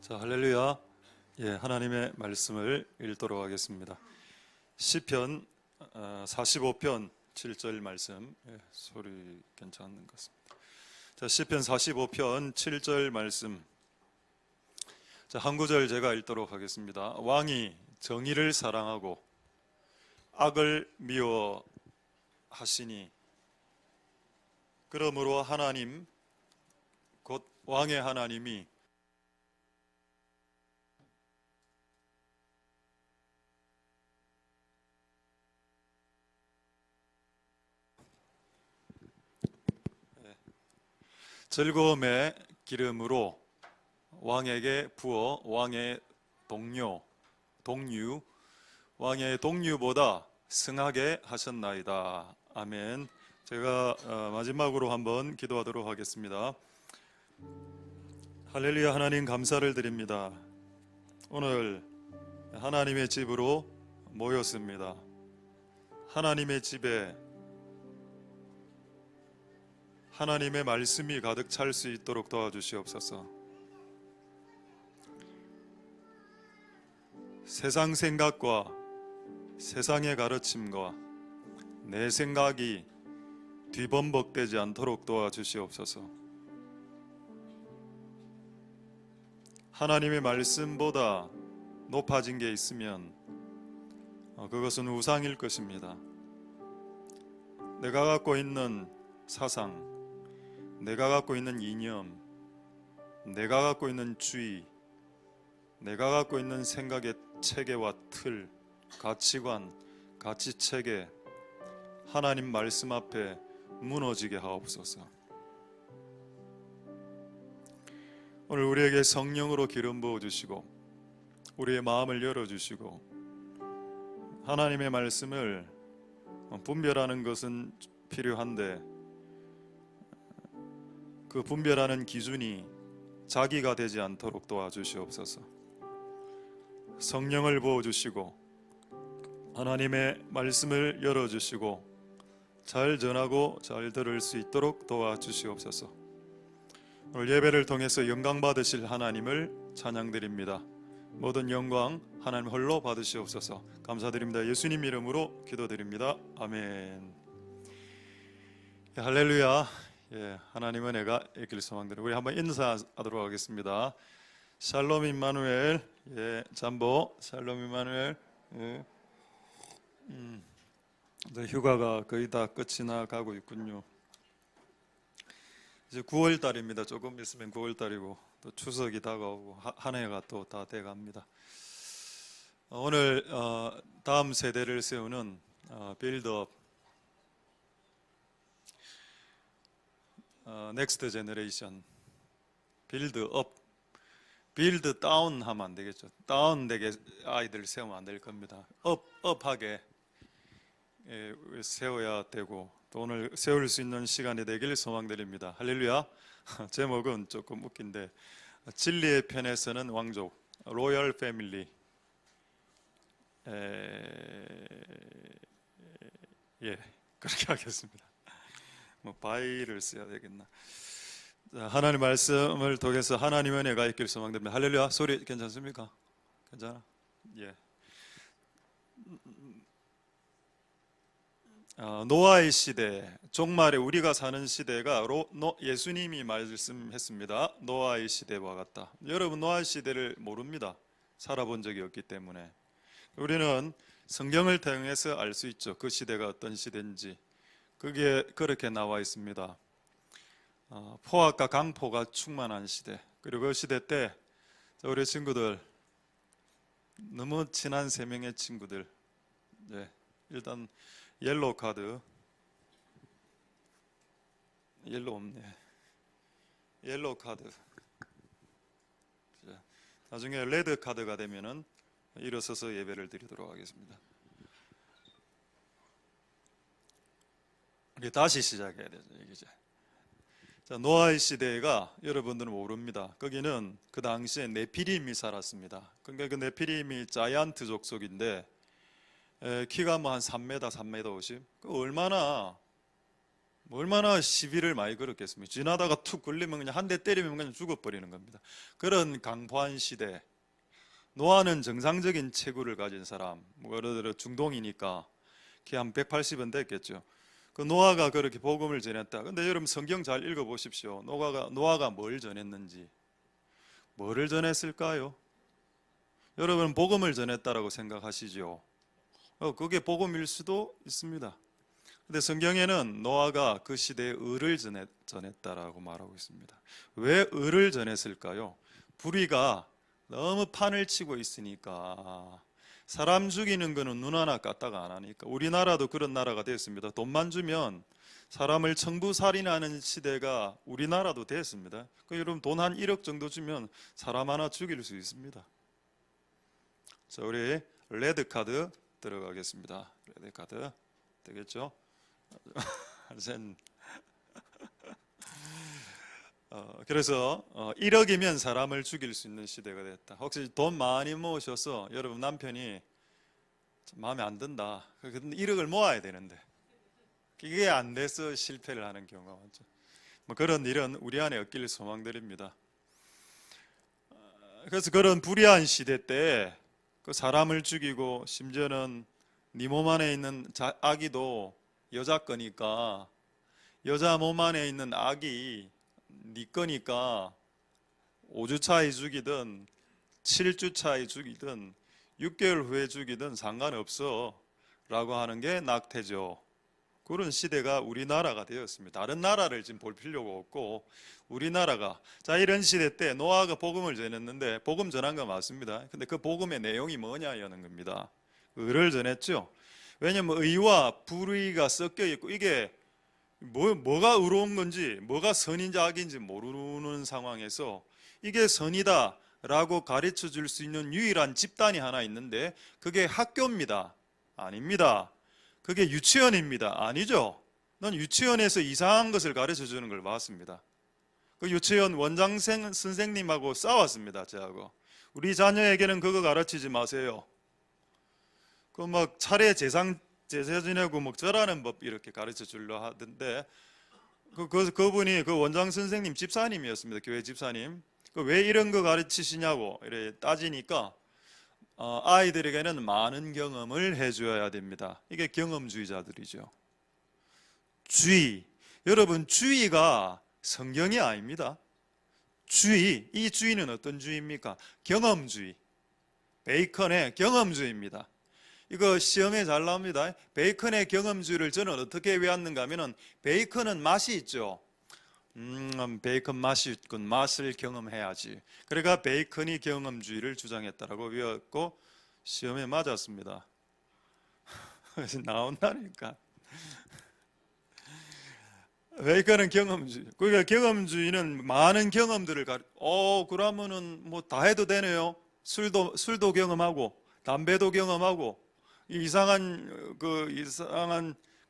자, 할렐루야. 하나님의 말씀을 읽도록 하겠습니다. 시편 45편 7절 말씀. 소리 괜찮은 것 같습니다. 자, 시편 45편 7절 말씀. 자, 한 구절 제가 읽도록 하겠습니다. 왕이 정의를 사랑하고 악을 미워하시니 그러므로 하나님 곧 왕의 하나님이 즐거움의 기름으로 왕에게 부어 왕의 동류 왕의 동류보다 승하게 하셨나이다. 아멘. 제가 마지막으로 한번 기도하도록 하겠습니다. 할렐루야. 하나님 감사를 드립니다. 오늘 하나님의 집으로 모였습니다. 하나님의 집에 하나님의 말씀이 가득 찰 수 있도록 도와주시옵소서. 세상 생각과 세상의 가르침과 내 생각이 뒤범벅되지 않도록 도와주시옵소서. 하나님의 말씀보다 높아진 게 있으면 그것은 우상일 것입니다. 내가 갖고 있는 사상, 내가 갖고 있는 이념, 내가 갖고 있는 주의, 내가 갖고 있는 생각의 체계와 틀, 가치관, 가치체계, 하나님 말씀 앞에 무너지게 하옵소서. 오늘 우리에게 성령으로 기름 부어주시고 우리의 마음을 열어주시고 하나님의 말씀을 분별하는 것은 필요한데 그 분별하는 기준이 자기가 되지 않도록 도와주시옵소서. 성령을 부어주시고 하나님의 말씀을 열어주시고 잘 전하고 잘 들을 수 있도록 도와주시옵소서. 오늘 예배를 통해서 영광 받으실 하나님을 찬양드립니다. 모든 영광 하나님 홀로 받으시옵소서. 감사드립니다. 예수님 이름으로 기도드립니다. 아멘. 할렐루야. 하나님은 내가 있길 소망드립니다. 우리 한번 인사하도록 하겠습니다. 샬롬 임마누엘. 잠보 샬롬 임마누엘. 휴가가 거의 다 끝이 나가고 있군요. 이제 9월 달입니다. 조금 있으면 9월 달이고 또 추석이 다가오고 한 해가 또 다 돼갑니다. 오늘 다음 세대를 세우는 빌드업 넥스트 제너레이션 빌드업, 빌드 다운 하면 안 되겠죠. 다운되게 아이들을 세우면 안 될 겁니다. 업하게 세워야 되고 또 오늘 세울 수 있는 시간이 되길 소망드립니다. 할렐루야. 제목은 조금 웃긴데 진리의 편에서는 왕족, 로열 패밀리. 그렇게 하겠습니다. 바이를 써야 되겠나. 하나님 말씀을 통해서 하나님의 은혜가 있길 소망됩니다. 할렐루야. 소리 괜찮습니까? 괜찮아? 노아의 시대, 종말에 우리가 사는 시대가 예수님이 말씀했습니다. 노아의 시대와 같다. 여러분 노아의 시대를 모릅니다. 살아본 적이 없기 때문에. 우리는 성경을 통해서 알 수 있죠. 그 시대가 어떤 시대인지. 그게 그렇게 나와 있습니다. 포악과 강포가 충만한 시대. 그리고 그 시대 때 우리 친구들 너무 친한 3명의 친구들. 일단 옐로우 카드. 옐로우 없네. 옐로우 카드. 나중에 레드 카드가 되면은 일어서서 예배를 드리도록 하겠습니다. 다시 시작해야 되죠. 이제. 자, 노아의 시대가 여러분들은 모릅니다. 거기는 그 당시에 네피림이 살았습니다. 그러니까 그 네피림이 자이언트 족속인데 키가 뭐 한 3m, 3m 50. 얼마나 얼마나 시비를 많이 걸었겠습니까? 지나다가 툭 걸리면 그냥 한 대 때리면 그냥 죽어버리는 겁니다. 그런 강포한 시대, 노아는 정상적인 체구를 가진 사람, 뭐 예를 들어 중동이니까 키 한 180은 됐겠죠. 그 노아가 그렇게 복음을 전했다. 근데 여러분 성경 잘 읽어보십시오. 노아가 뭘 전했는지, 뭐를 전했을까요? 여러분 복음을 전했다라고 생각하시죠? 그게 복음일 수도 있습니다. 근데 성경에는 노아가 그 시대에 의를 전했다라고 말하고 있습니다. 왜 의를 전했을까요? 불의가 너무 판을 치고 있으니까. 사람 죽이는 거는 눈 하나 까딱 안 하니까. 우리나라도 그런 나라가 됐습니다. 돈만 주면 사람을 청부살인하는 시대가 우리나라도 됐습니다. 여러분 돈 한 1억 정도 주면 사람 하나 죽일 수 있습니다. 자, 우리 레드 카드 들어가겠습니다. 레드 카드 되겠죠? 그래서 1억이면 사람을 죽일 수 있는 시대가 됐다. 혹시 돈 많이 모으셔서 여러분 남편이 마음에 안 든다. 근데 1억을 모아야 되는데 그게 안 돼서 실패를 하는 경우가 많죠. 뭐 그런 일은 우리 안에 없길 소망드립니다. 그래서 그런 불의한 시대 때 그 사람을 죽이고 심지어는 네 몸 안에 있는 아기도 여자 거니까 여자 몸 안에 있는 아기 네 거니까 5주 차에 죽이든 7주 차에 죽이든 6개월 후에 죽이든 상관없어 라고 하는 게 낙태죠. 그런 시대가 우리나라가 되었습니다. 다른 나라를 지금 볼 필요가 없고 우리나라가 자 이런 시대 때 노아가 복음을 전했는데 복음 전한 거 맞습니다. 근데 그 복음의 내용이 뭐냐는 겁니다. 의를 전했죠. 왜냐하면 의와 불의가 섞여 있고 이게 뭐가 의로운 건지 뭐가 선인지 악인지 모르는 상황에서 이게 선이다 라고 가르쳐 줄 수 있는 유일한 집단이 하나 있는데 그게 학교입니다. 아닙니다. 그게 유치원입니다. 아니죠. 난 유치원에서 이상한 것을 가르쳐 주는 걸 봤습니다. 그 유치원 원장 선생님하고 싸웠습니다. 저하고 우리 자녀에게는 그거 가르치지 마세요. 그 막 차례 제사 지내고 뭐 절하는 법 이렇게 가르쳐 주려 하던데 그분이 그 원장 선생님 집사님이었습니다. 교회 집사님. 왜 이런 거 가르치시냐고 이래 따지니까 아이들에게는 많은 경험을 해줘야 됩니다. 이게 경험주의자들이죠. 주의. 여러분 주의가 성경이 아닙니다. 주의. 이 주의는 어떤 주의입니까? 경험주의. 베이컨의 경험주의입니다. 이거 시험에 잘 나옵니다. 베이컨의 경험주의를 저는 어떻게 외웠는가 하면은 베이컨은 맛이 있죠. 베이컨 맛이 있군. 맛을 경험해야지. 그러니까 베이컨이 경험주의를 주장했다라고 외웠고 시험에 맞았습니다. 그래서 나온다니까. 베이컨은 경험주의. 그러니까 경험주의는 많은 경험들을 그러면은 뭐 다 해도 되네요. 술도 경험하고 담배도 경험하고 이상한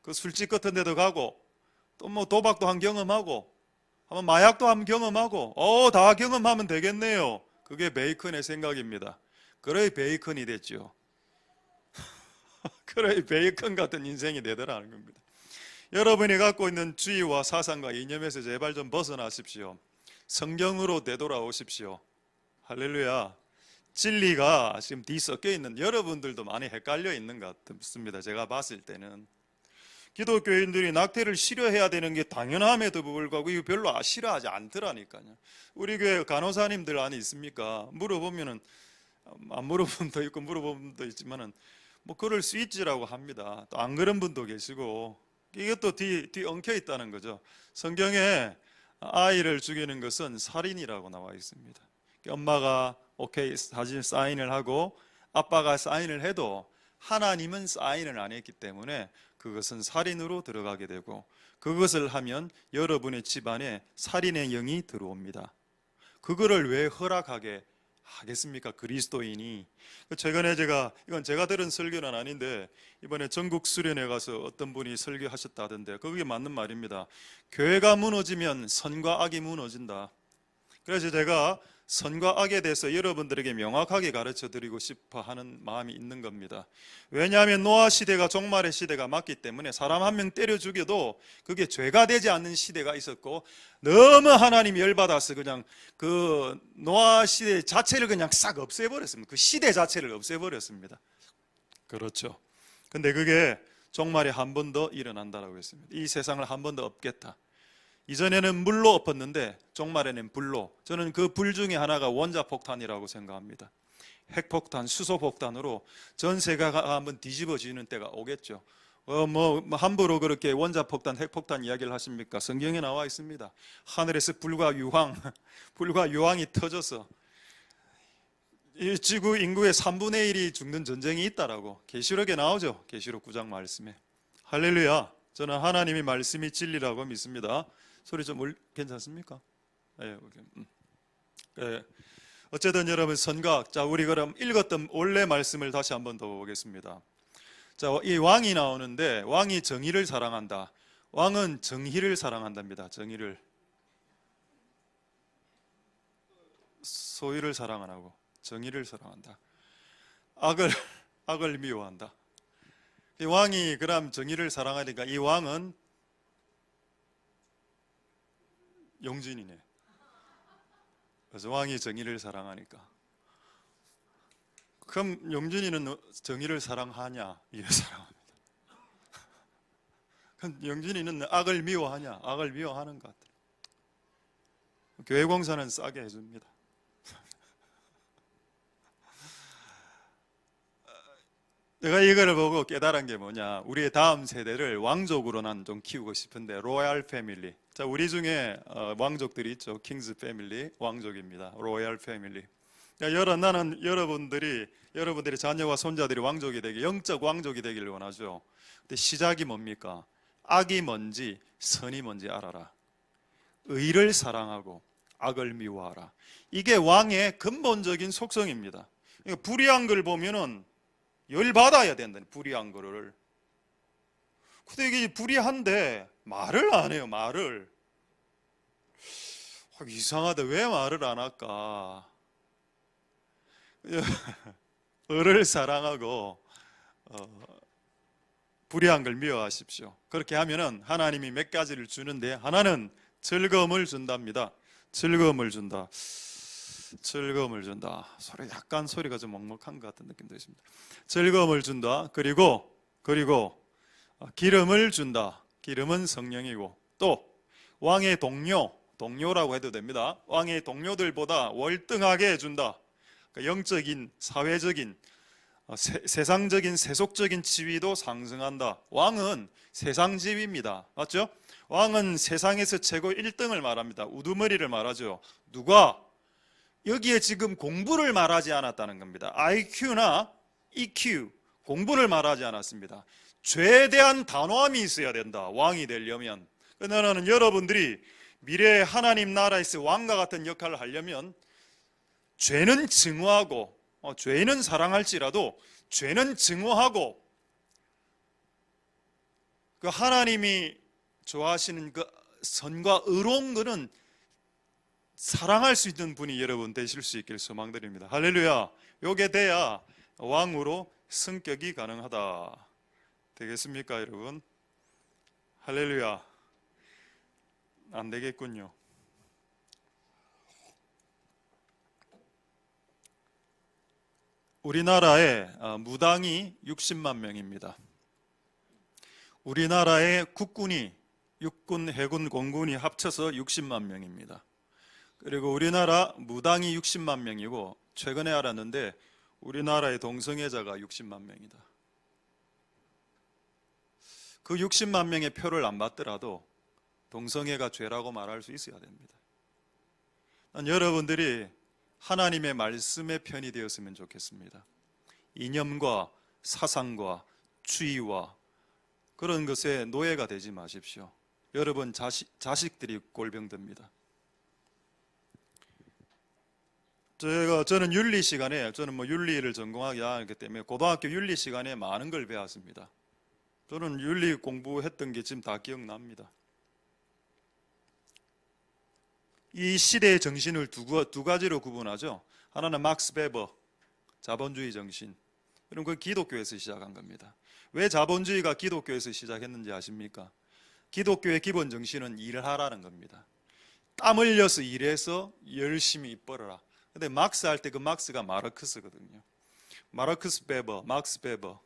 그 술집 같은 데도 가고 또 뭐 도박도 한 경험하고 한번 마약도 한번 경험하고 다 경험하면 되겠네요. 그게 베이컨의 생각입니다. 그래 베이컨이 됐죠. 그래 베이컨 같은 인생이 되더라는 겁니다. 여러분이 갖고 있는 주의와 사상과 이념에서 제발 좀 벗어나십시오. 성경으로 되돌아오십시오. 할렐루야. 진리가 지금 뒤섞여 있는 여러분들도 많이 헷갈려 있는 것 같습니다. 제가 봤을 때는 기독교인들이 낙태를 싫어해야 되는 게 당연함에도 불구하고 이거 별로 싫어하지 않더라니까요. 우리 교회 간호사님들 안에 있습니까? 물어보면은 안 물어본 분도 있고 물어본 분도 있지만은 뭐 그럴 수 있지라고 합니다. 또 안 그런 분도 계시고 이것도 뒤 엉켜 있다는 거죠. 성경에 아이를 죽이는 것은 살인이라고 나와 있습니다. 엄마가 오케이 사진 사인을 하고 아빠가 사인을 해도 하나님은 사인을 안 했기 때문에 그것은 살인으로 들어가게 되고 그것을 하면 여러분의 집안에 살인의 영이 들어옵니다. 그거를 왜 허락하게 하겠습니까? 그리스도인이. 최근에 이건 제가 들은 설교는 아닌데 이번에 전국 수련회 가서 어떤 분이 설교하셨다던데 그게 맞는 말입니다. 교회가 무너지면 선과 악이 무너진다. 그래서 제가 선과 악에 대해서 여러분들에게 명확하게 가르쳐 드리고 싶어 하는 마음이 있는 겁니다. 왜냐하면 노아 시대가 종말의 시대가 맞기 때문에 사람 한 명 때려 죽여도 그게 죄가 되지 않는 시대가 있었고, 너무 하나님이 열받아서 그냥 그 노아 시대 자체를 그냥 싹 없애버렸습니다. 그 시대 자체를 없애버렸습니다. 그렇죠. 근데 그게 종말에 한 번 더 일어난다라고 했습니다. 이 세상을 한 번 더 엎겠다. 이전에는 물로 엎었는데 종말에는 불로. 저는 그 불 중에 하나가 원자폭탄이라고 생각합니다. 핵폭탄, 수소폭탄으로 전 세계가 한번 뒤집어지는 때가 오겠죠. 함부로 그렇게 원자폭탄, 핵폭탄 이야기를 하십니까? 성경에 나와 있습니다. 하늘에서 불과 유황, 불과 유황이 터져서 이 지구 인구의 3분의 1이 죽는 전쟁이 있다라고 계시록에 나오죠. 계시록 9장 말씀에. 할렐루야. 저는 하나님의 말씀이 진리라고 믿습니다. 소리 좀 괜찮습니까? 예, 예. 어쨌든 여러분, 선각. 자, 우리 그럼 읽었던 원래 말씀을 다시 한번 더 보겠습니다. 자, 이 왕이 나오는데, 왕이 정의를 사랑한다. 왕은 정의를 사랑한답니다. 정의를. 소유를 사랑 안 하고 정의를 사랑한다. 악을 미워한다. 이 왕이 그럼 정의를 사랑하니까 이 왕은 용진이네. 그래서 왕이 정의를 사랑하니까. 그럼 용진이는 정의를 사랑하냐? 이를 사랑합니다. 그럼 용진이는 악을 미워하냐? 악을 미워하는 것 같아요. 교회 공사는 싸게 해줍니다. 내가 이거를 보고 깨달은 게 뭐냐, 우리의 다음 세대를 왕족으로 난 좀 키우고 싶은데, 로얄 패밀리. 자, 우리 중에 왕족들이 있죠. 킹스 패밀리, 왕족입니다. 로얄 패밀리. 나는 여러분들이 자녀와 손자들이 왕족이 되기, 영적 왕족이 되기를 원하죠. 근데 시작이 뭡니까? 악이 뭔지 선이 뭔지 알아라. 의를 사랑하고 악을 미워하라. 이게 왕의 근본적인 속성입니다. 그러니까 불의한 걸 보면은 열받아야 된다. 불의한 거를. 근데 이게 불의한데 말을 안 해요. 말을. 이상하다. 왜 말을 안 할까? 을을 사랑하고 불의한 걸 미워하십시오. 그렇게 하면은 하나님이 몇 가지를 주는데, 하나는 즐거움을 준답니다. 즐거움을 준다. 즐거움을 준다. 약간 소리가 좀 먹먹한 것 같은 느낌도 있습니다. 즐거움을 준다. 그리고 기름을 준다. 기름은 성령이고, 또 왕의 동료라고 해도 됩니다. 왕의 동료들보다 월등하게 해준다. 영적인, 사회적인, 세상적인, 세속적인 지위도 상승한다. 왕은 세상 지위입니다. 맞죠? 왕은 세상에서 최고 1등을 말합니다. 우두머리를 말하죠. 누가? 여기에 지금 공부를 말하지 않았다는 겁니다. IQ나 EQ, 공부를 말하지 않았습니다. 죄에 대한 단호함이 있어야 된다. 왕이 되려면. 나는 여러분들이 미래에 하나님 나라에서 왕과 같은 역할을 하려면 죄는 증오하고, 죄인은 사랑할지라도 죄는 증오하고, 그 하나님이 좋아하시는 그 선과 의로운 것은 사랑할 수 있는 분이 여러분 되실 수 있길 소망드립니다. 할렐루야. 요게 돼야 왕으로 승격이 가능하다. 되겠습니까, 여러분? 할렐루야. 안 되겠군요. 우리나라에 무당이 60만 명입니다. 우리나라의 국군이, 육군, 해군, 공군이 합쳐서 60만 명입니다. 그리고 우리나라 무당이 60만 명이고, 최근에 알았는데 우리나라의 동성애자가 60만 명이다. 그 60만 명의 표를 안 받더라도 동성애가 죄라고 말할 수 있어야 됩니다. 난 여러분들이 하나님의 말씀의 편이 되었으면 좋겠습니다. 이념과 사상과 주의와 그런 것에 노예가 되지 마십시오. 여러분 자식들이 꼴병듭니다. 저는 윤리 시간에, 저는 윤리를 전공하기 때문에 고등학교 윤리 시간에 많은 걸 배웠습니다. 저는 윤리 공부했던 게 지금 다 기억납니다. 이 시대의 정신을 두 가지로 구분하죠. 하나는 막스 베버, 자본주의 정신. 여러분, 그 기독교에서 시작한 겁니다. 왜 자본주의가 기독교에서 시작했는지 아십니까? 기독교의 기본 정신은 일하라는 겁니다. 땀 흘려서 일해서 열심히 입 벌어라. 근데 막스 할 때 그 막스가 마르크스거든요. 마르크스 베버, 막스 베버.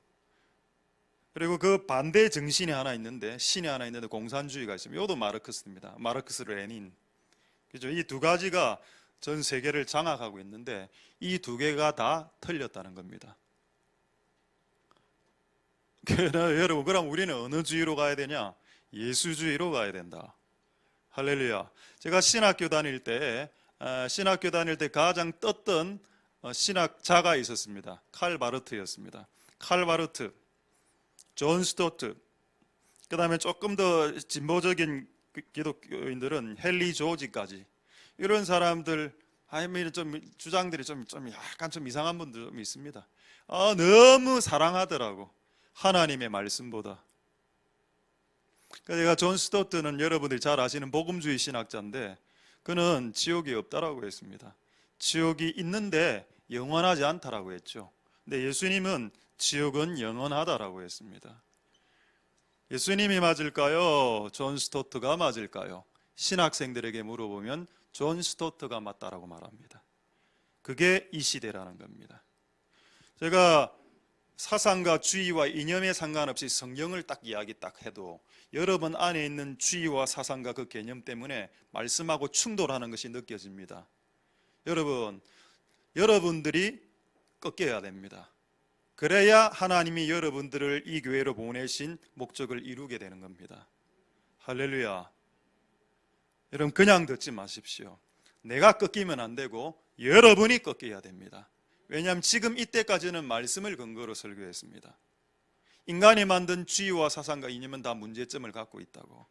그리고 그 반대 정신이 하나 있는데, 신이 하나 있는데 공산주의가 있습니다. 이것도 마르크스입니다. 마르크스 레닌. 그죠? 이 두 가지가 전 세계를 장악하고 있는데 이 두 개가 다 틀렸다는 겁니다. 여러분, 그럼 우리는 어느 주의로 가야 되냐? 예수주의로 가야 된다. 할렐루야. 제가 신학교 다닐 때 가장 떴던 신학자가 있었습니다. 칼 바르트였습니다. 칼 바르트, 존 스토트, 그 다음에 조금 더 진보적인 기독교인들은 헨리 조지까지, 이런 사람들, 좀 주장들이 좀 약간 좀 이상한 분들 좀 있습니다. 너무 사랑하더라고, 하나님의 말씀보다. 제가 존 스토트는 여러분들이 잘 아시는 복음주의 신학자인데, 그는 지옥이 없다라고 했습니다. 지옥이 있는데 영원하지 않다라고 했죠. 근데 예수님은 지옥은 영원하다라고 했습니다. 예수님이 맞을까요? 존 스토트가 맞을까요? 신학생들에게 물어보면 존 스토트가 맞다라고 말합니다. 그게 이 시대라는 겁니다. 제가 사상과 주의와 이념에 상관없이 성경을 딱 이야기 딱 해도 여러분 안에 있는 주의와 사상과 그 개념 때문에 말씀하고 충돌하는 것이 느껴집니다. 여러분들이 꺾여야 됩니다. 그래야 하나님이 여러분들을 이 교회로 보내신 목적을 이루게 되는 겁니다. 할렐루야. 여러분, 그냥 듣지 마십시오. 내가 꺾이면 안 되고 여러분이 꺾여야 됩니다. 왜냐하면 지금 이때까지는 말씀을 근거로 설교했습니다. 인간이 만든 주의와 사상과 이념은 다 문제점을 갖고 있다고.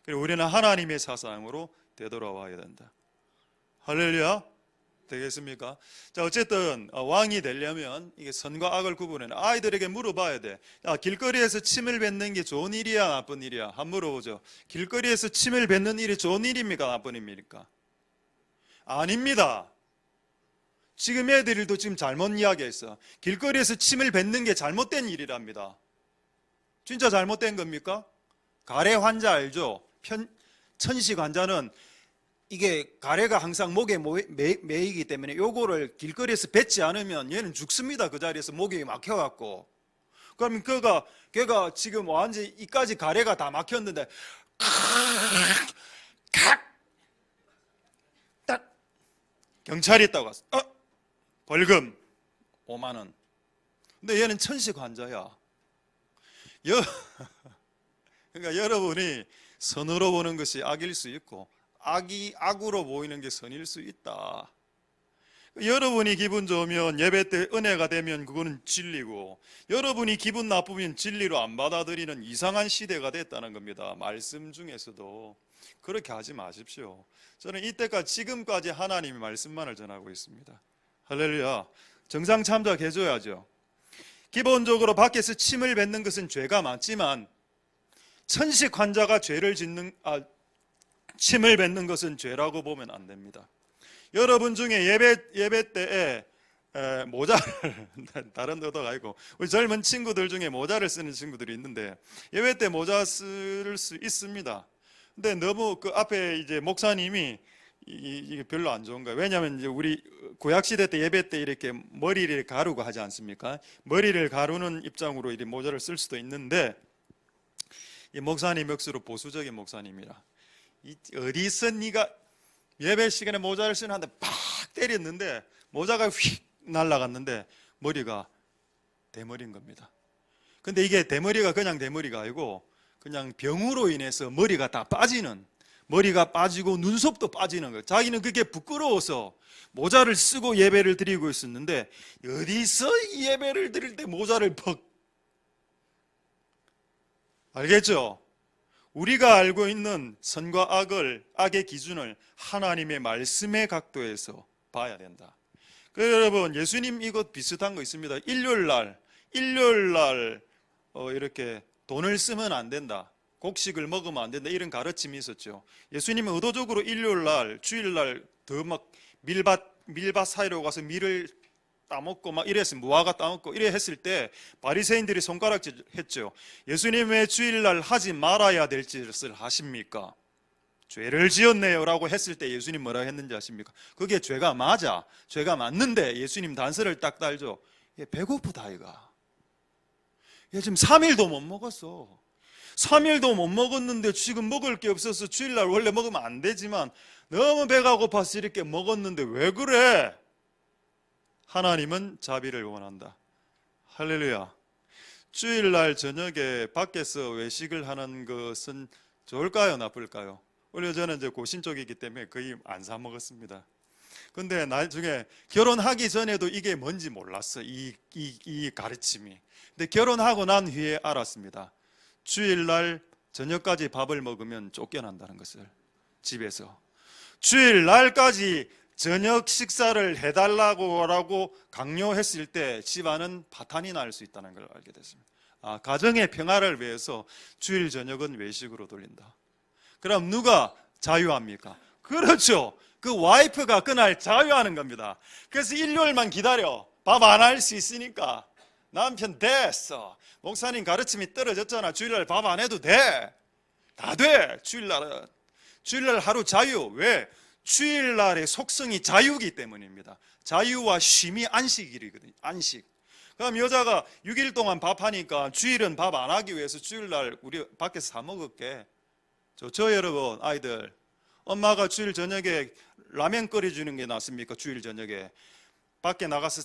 그리고 우리는 하나님의 사상으로 되돌아와야 된다. 할렐루야. 되겠습니까? 자, 어쨌든 왕이 되려면 이게 선과 악을 구분해는 아이들에게 물어봐야 돼. 길거리에서 침을 뱉는 게 좋은 일이야, 나쁜 일이야? 한번 물어보죠. 길거리에서 침을 뱉는 일이 좋은 일입니까, 나쁜 일입니까? 아닙니다. 지금 애들도 지금 잘못 이야기했어. 길거리에서 침을 뱉는 게 잘못된 일이랍니다. 진짜 잘못된 겁니까? 가래 환자 알죠? 천식 환자는 이게 가래가 항상 목에 매이기 때문에 요거를 길거리에서 뱉지 않으면 얘는 죽습니다. 그 자리에서 목이 막혀갖고. 그럼 걔가 지금 완전히 이까지 가래가 다 막혔는데 딱 경찰이 있다고 왔어. 벌금 5만 원. 근데 얘는 천식 환자야. 그러니까 여러분이 선으로 보는 것이 악일 수 있고 악이 악으로 보이는 게 선일 수 있다. 여러분이 기분 좋으면 예배 때 은혜가 되면 그거는 진리고, 여러분이 기분 나쁘면 진리로 안 받아들이는 이상한 시대가 됐다는 겁니다. 말씀 중에서도 그렇게 하지 마십시오. 저는 이때까지 지금까지 하나님의 말씀만을 전하고 있습니다. 할렐루야. 정상 참작해줘야죠. 기본적으로 밖에서 침을 뱉는 것은 죄가 많지만 천식 환자가 침을 뱉는 것은 죄라고 보면 안 됩니다. 여러분 중에 예배 때에 모자를 다른 의도가 아니고 우리 젊은 친구들 중에 모자를 쓰는 친구들이 있는데 예배 때 모자 쓸 수 있습니다. 근데 너무 그 앞에 이제 목사님이 이게 별로 안 좋은 거예요. 왜냐하면 이제 우리 구약 시대 때 예배 때 이렇게 머리를 가르고 하지 않습니까? 머리를 가르는 입장으로 이렇게 모자를 쓸 수도 있는데 이 목사님 역수로 보수적인 목사님이라 어디서 네가 예배 시간에 모자를 쓰는데 팍 때렸는데 모자가 휙 날아갔는데 머리가 대머리인 겁니다. 근데 이게 대머리가 그냥 대머리가 아니고 그냥 병으로 인해서 머리가 다 빠지는, 머리가 빠지고 눈썹도 빠지는 거예요. 자기는 그게 부끄러워서 모자를 쓰고 예배를 드리고 있었는데 어디서 예배를 드릴 때 모자를 퍽. 알겠죠? 우리가 알고 있는 선과 악의 기준을 하나님의 말씀의 각도에서 봐야 된다. 여러분, 예수님 이것 비슷한 거 있습니다. 일요일 날 이렇게 돈을 쓰면 안 된다. 곡식을 먹으면 안 된다 이런 가르침이 있었죠. 예수님은 의도적으로 일요일날 주일날 더 막 밀밭 사이로 가서 밀을 따먹고 막 이랬어요. 무화과 따먹고 이래 했을 때 바리새인들이 손가락질 했죠. 예수님 왜 주일날 하지 말아야 될 짓을 하십니까? 죄를 지었네요 라고 했을 때 예수님 뭐라 했는지 아십니까? 그게 죄가 맞아. 죄가 맞는데 예수님 단서를 딱 달죠. 얘 배고프다 이가. 얘 지금 3일도 못 먹었어. 3일도 못 먹었는데 지금 먹을 게 없어서 주일날 원래 먹으면 안 되지만 너무 배가 고파서 이렇게 먹었는데 왜 그래? 하나님은 자비를 원한다. 할렐루야. 주일날 저녁에 밖에서 외식을 하는 것은 좋을까요? 나쁠까요? 원래 저는 이제 고신족이기 때문에 거의 안 사 먹었습니다. 근데 나중에 결혼하기 전에도 이게 뭔지 몰랐어. 이 가르침이. 근데 결혼하고 난 후에 알았습니다. 주일날 저녁까지 밥을 먹으면 쫓겨난다는 것을. 집에서 주일날까지 저녁 식사를 해달라고 강요했을 때 집안은 파탄이 날 수 있다는 걸 알게 됐습니다. 가정의 평화를 위해서 주일 저녁은 외식으로 돌린다. 그럼 누가 자유합니까? 그렇죠. 그 와이프가 그날 자유하는 겁니다. 그래서 일요일만 기다려. 밥 안 할 수 있으니까. 남편 됐어. 목사님 가르침이 떨어졌잖아. 주일날 밥 안 해도 돼. 다 돼. 주일날 하루 자유. 왜? 주일날의 속성이 자유이기 때문입니다. 자유와 쉼이 안식일이거든요. 안식. 그럼 여자가 6일 동안 밥하니까 주일은 밥 안 하기 위해서 주일날 우리 밖에서 사 먹을게. 좋죠 여러분. 아이들, 엄마가 주일 저녁에 라면 끓여주는 게 낫습니까? 주일 저녁에 밖에 나가서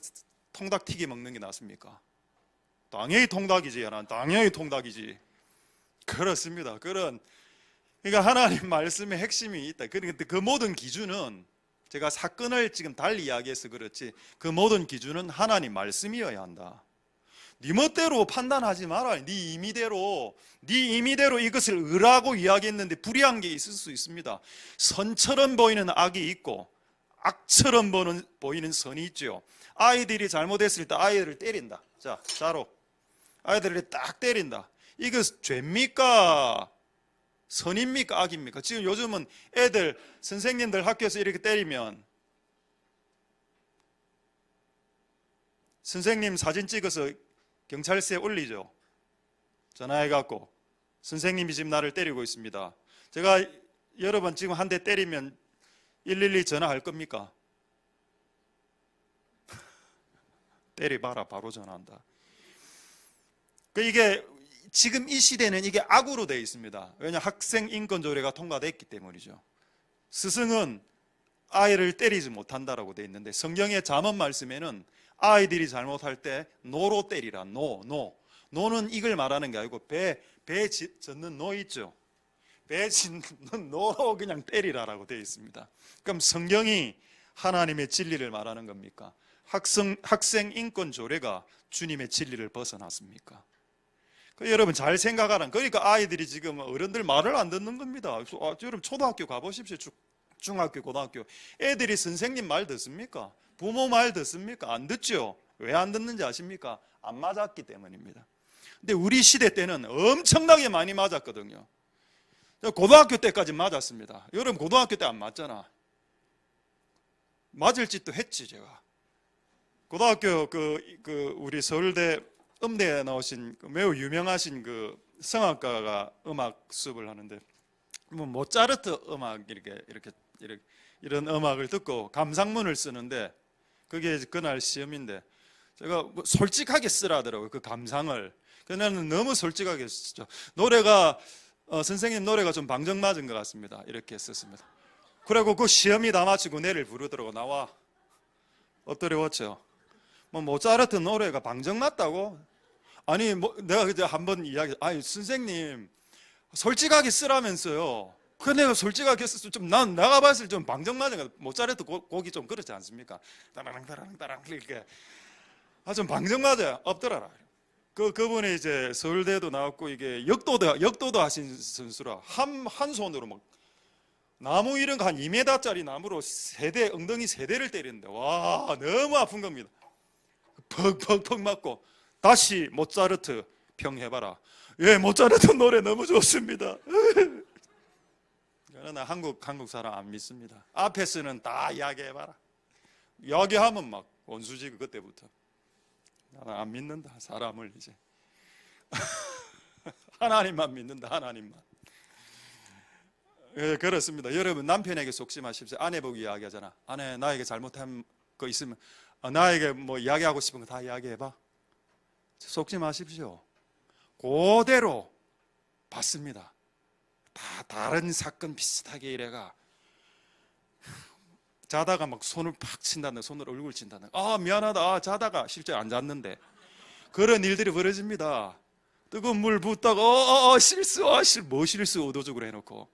통닭 튀기 먹는 게 낫습니까? 당연히 통닭이지. 당연히 통닭이지. 그렇습니다. 그러니까 하나님 말씀의 핵심이 있다. 그런데 그 모든 기준은, 제가 사건을 지금 달리 이야기해서 그렇지, 그 모든 기준은 하나님 말씀이어야 한다. 네 멋대로 판단하지 마라. 네 임의대로 이것을 의라고 이야기했는데 불이한 게 있을 수 있습니다. 선처럼 보이는 악이 있고 악처럼 보이는 선이 있죠. 아이들이 잘못했을 때 아이들을 때린다. 자로 아이들을 딱 때린다. 이거 죄입니까? 선입니까? 악입니까? 지금 요즘은 애들, 선생님들 학교에서 이렇게 때리면 선생님 사진 찍어서 경찰서에 올리죠. 전화해갖고 선생님이 지금 나를 때리고 있습니다. 제가 여러분 지금 한 대 때리면 112 전화할 겁니까? 때려봐라 바로 전화한다. 이게 지금 이 시대는 이게 악으로 되어 있습니다. 왜냐? 학생 인권 조례가 통과됐기 때문이죠. 스승은 아이를 때리지 못한다라고 되어 있는데 성경의 잠언 말씀에는 아이들이 잘못할 때 노로 때리라. 노는 이걸 말하는 게 아니고 배 젓는 노 있죠. 배 젓는 노로 그냥 때리라라고 되어 있습니다. 그럼 성경이 하나님의 진리를 말하는 겁니까? 학생 인권 조례가 주님의 진리를 벗어났습니까? 여러분 잘 생각하라. 그러니까 아이들이 지금 어른들 말을 안 듣는 겁니다. 여러분 초등학교 가보십시오. 중학교, 고등학교. 애들이 선생님 말 듣습니까? 부모 말 듣습니까? 안 듣죠. 왜 안 듣는지 아십니까? 안 맞았기 때문입니다. 근데 우리 시대 때는 엄청나게 많이 맞았거든요. 고등학교 때까지 맞았습니다. 여러분 고등학교 때 안 맞잖아. 맞을 짓도 했지 제가. 고등학교 우리 서울대 음대에 나오신 매우 유명하신 그 성악가가 음악 수업을 하는데 모차르트 음악 이런 음악을 듣고 감상문을 쓰는데 그게 그날 시험인데 제가 솔직하게 쓰라더라고요. 그 감상을. 나는 너무 솔직하게 썼죠. 노래가 선생님 노래가 좀 방정 맞은 것 같습니다. 이렇게 썼습니다. 그리고 그 시험이 다 마치고 내를 부르더라고. 나와. 어떠려웠죠? 모차르트 노래가 방정 맞다고? 아니 내가 그때 한번 아니 선생님 솔직하게 쓰라면서요. 그 내가 솔직하게 썼어. 난 내가 봤을 때 좀 방정 맞은 거. 모차르트 곡이 좀 그렇지 않습니까? 따라랑 이렇게 좀 방정 맞아요. 엎드려라. 그분이 이제 서울대도 나왔고 이게 역도도 하신 선수라 한 손으로 막 나무 이런 거 한 2m짜리 나무로 엉덩이 3대를 때리는데 와 너무 아픈 겁니다. 퍽퍽퍽 맞고 다시 모차르트 평해봐라. 예, 모차르트 노래 너무 좋습니다. 그러나 한국 사람 안 믿습니다. 앞에서는 다 이야기해봐라. 이야기하면 막 원수지고 그때부터. 나는 안 믿는다 사람을 이제. 하나님만 믿는다 하나님만. 예, 그렇습니다. 여러분 남편에게 속지 마십시오. 아내 보고 이야기하잖아. 아내 나에게 잘못한 거 있으면 나에게 뭐 이야기하고 싶은 거 다 이야기해봐. 속지 마십시오. 그대로 받습니다. 다 다른 사건 비슷하게 이래가 자다가 막 손을 팍 친다는, 손을 얼굴 친다는, 미안하다, 자다가 실제 안 잤는데 그런 일들이 벌어집니다. 뜨거운 물 붓다가 실수, 뭐 실수 의도적으로 해놓고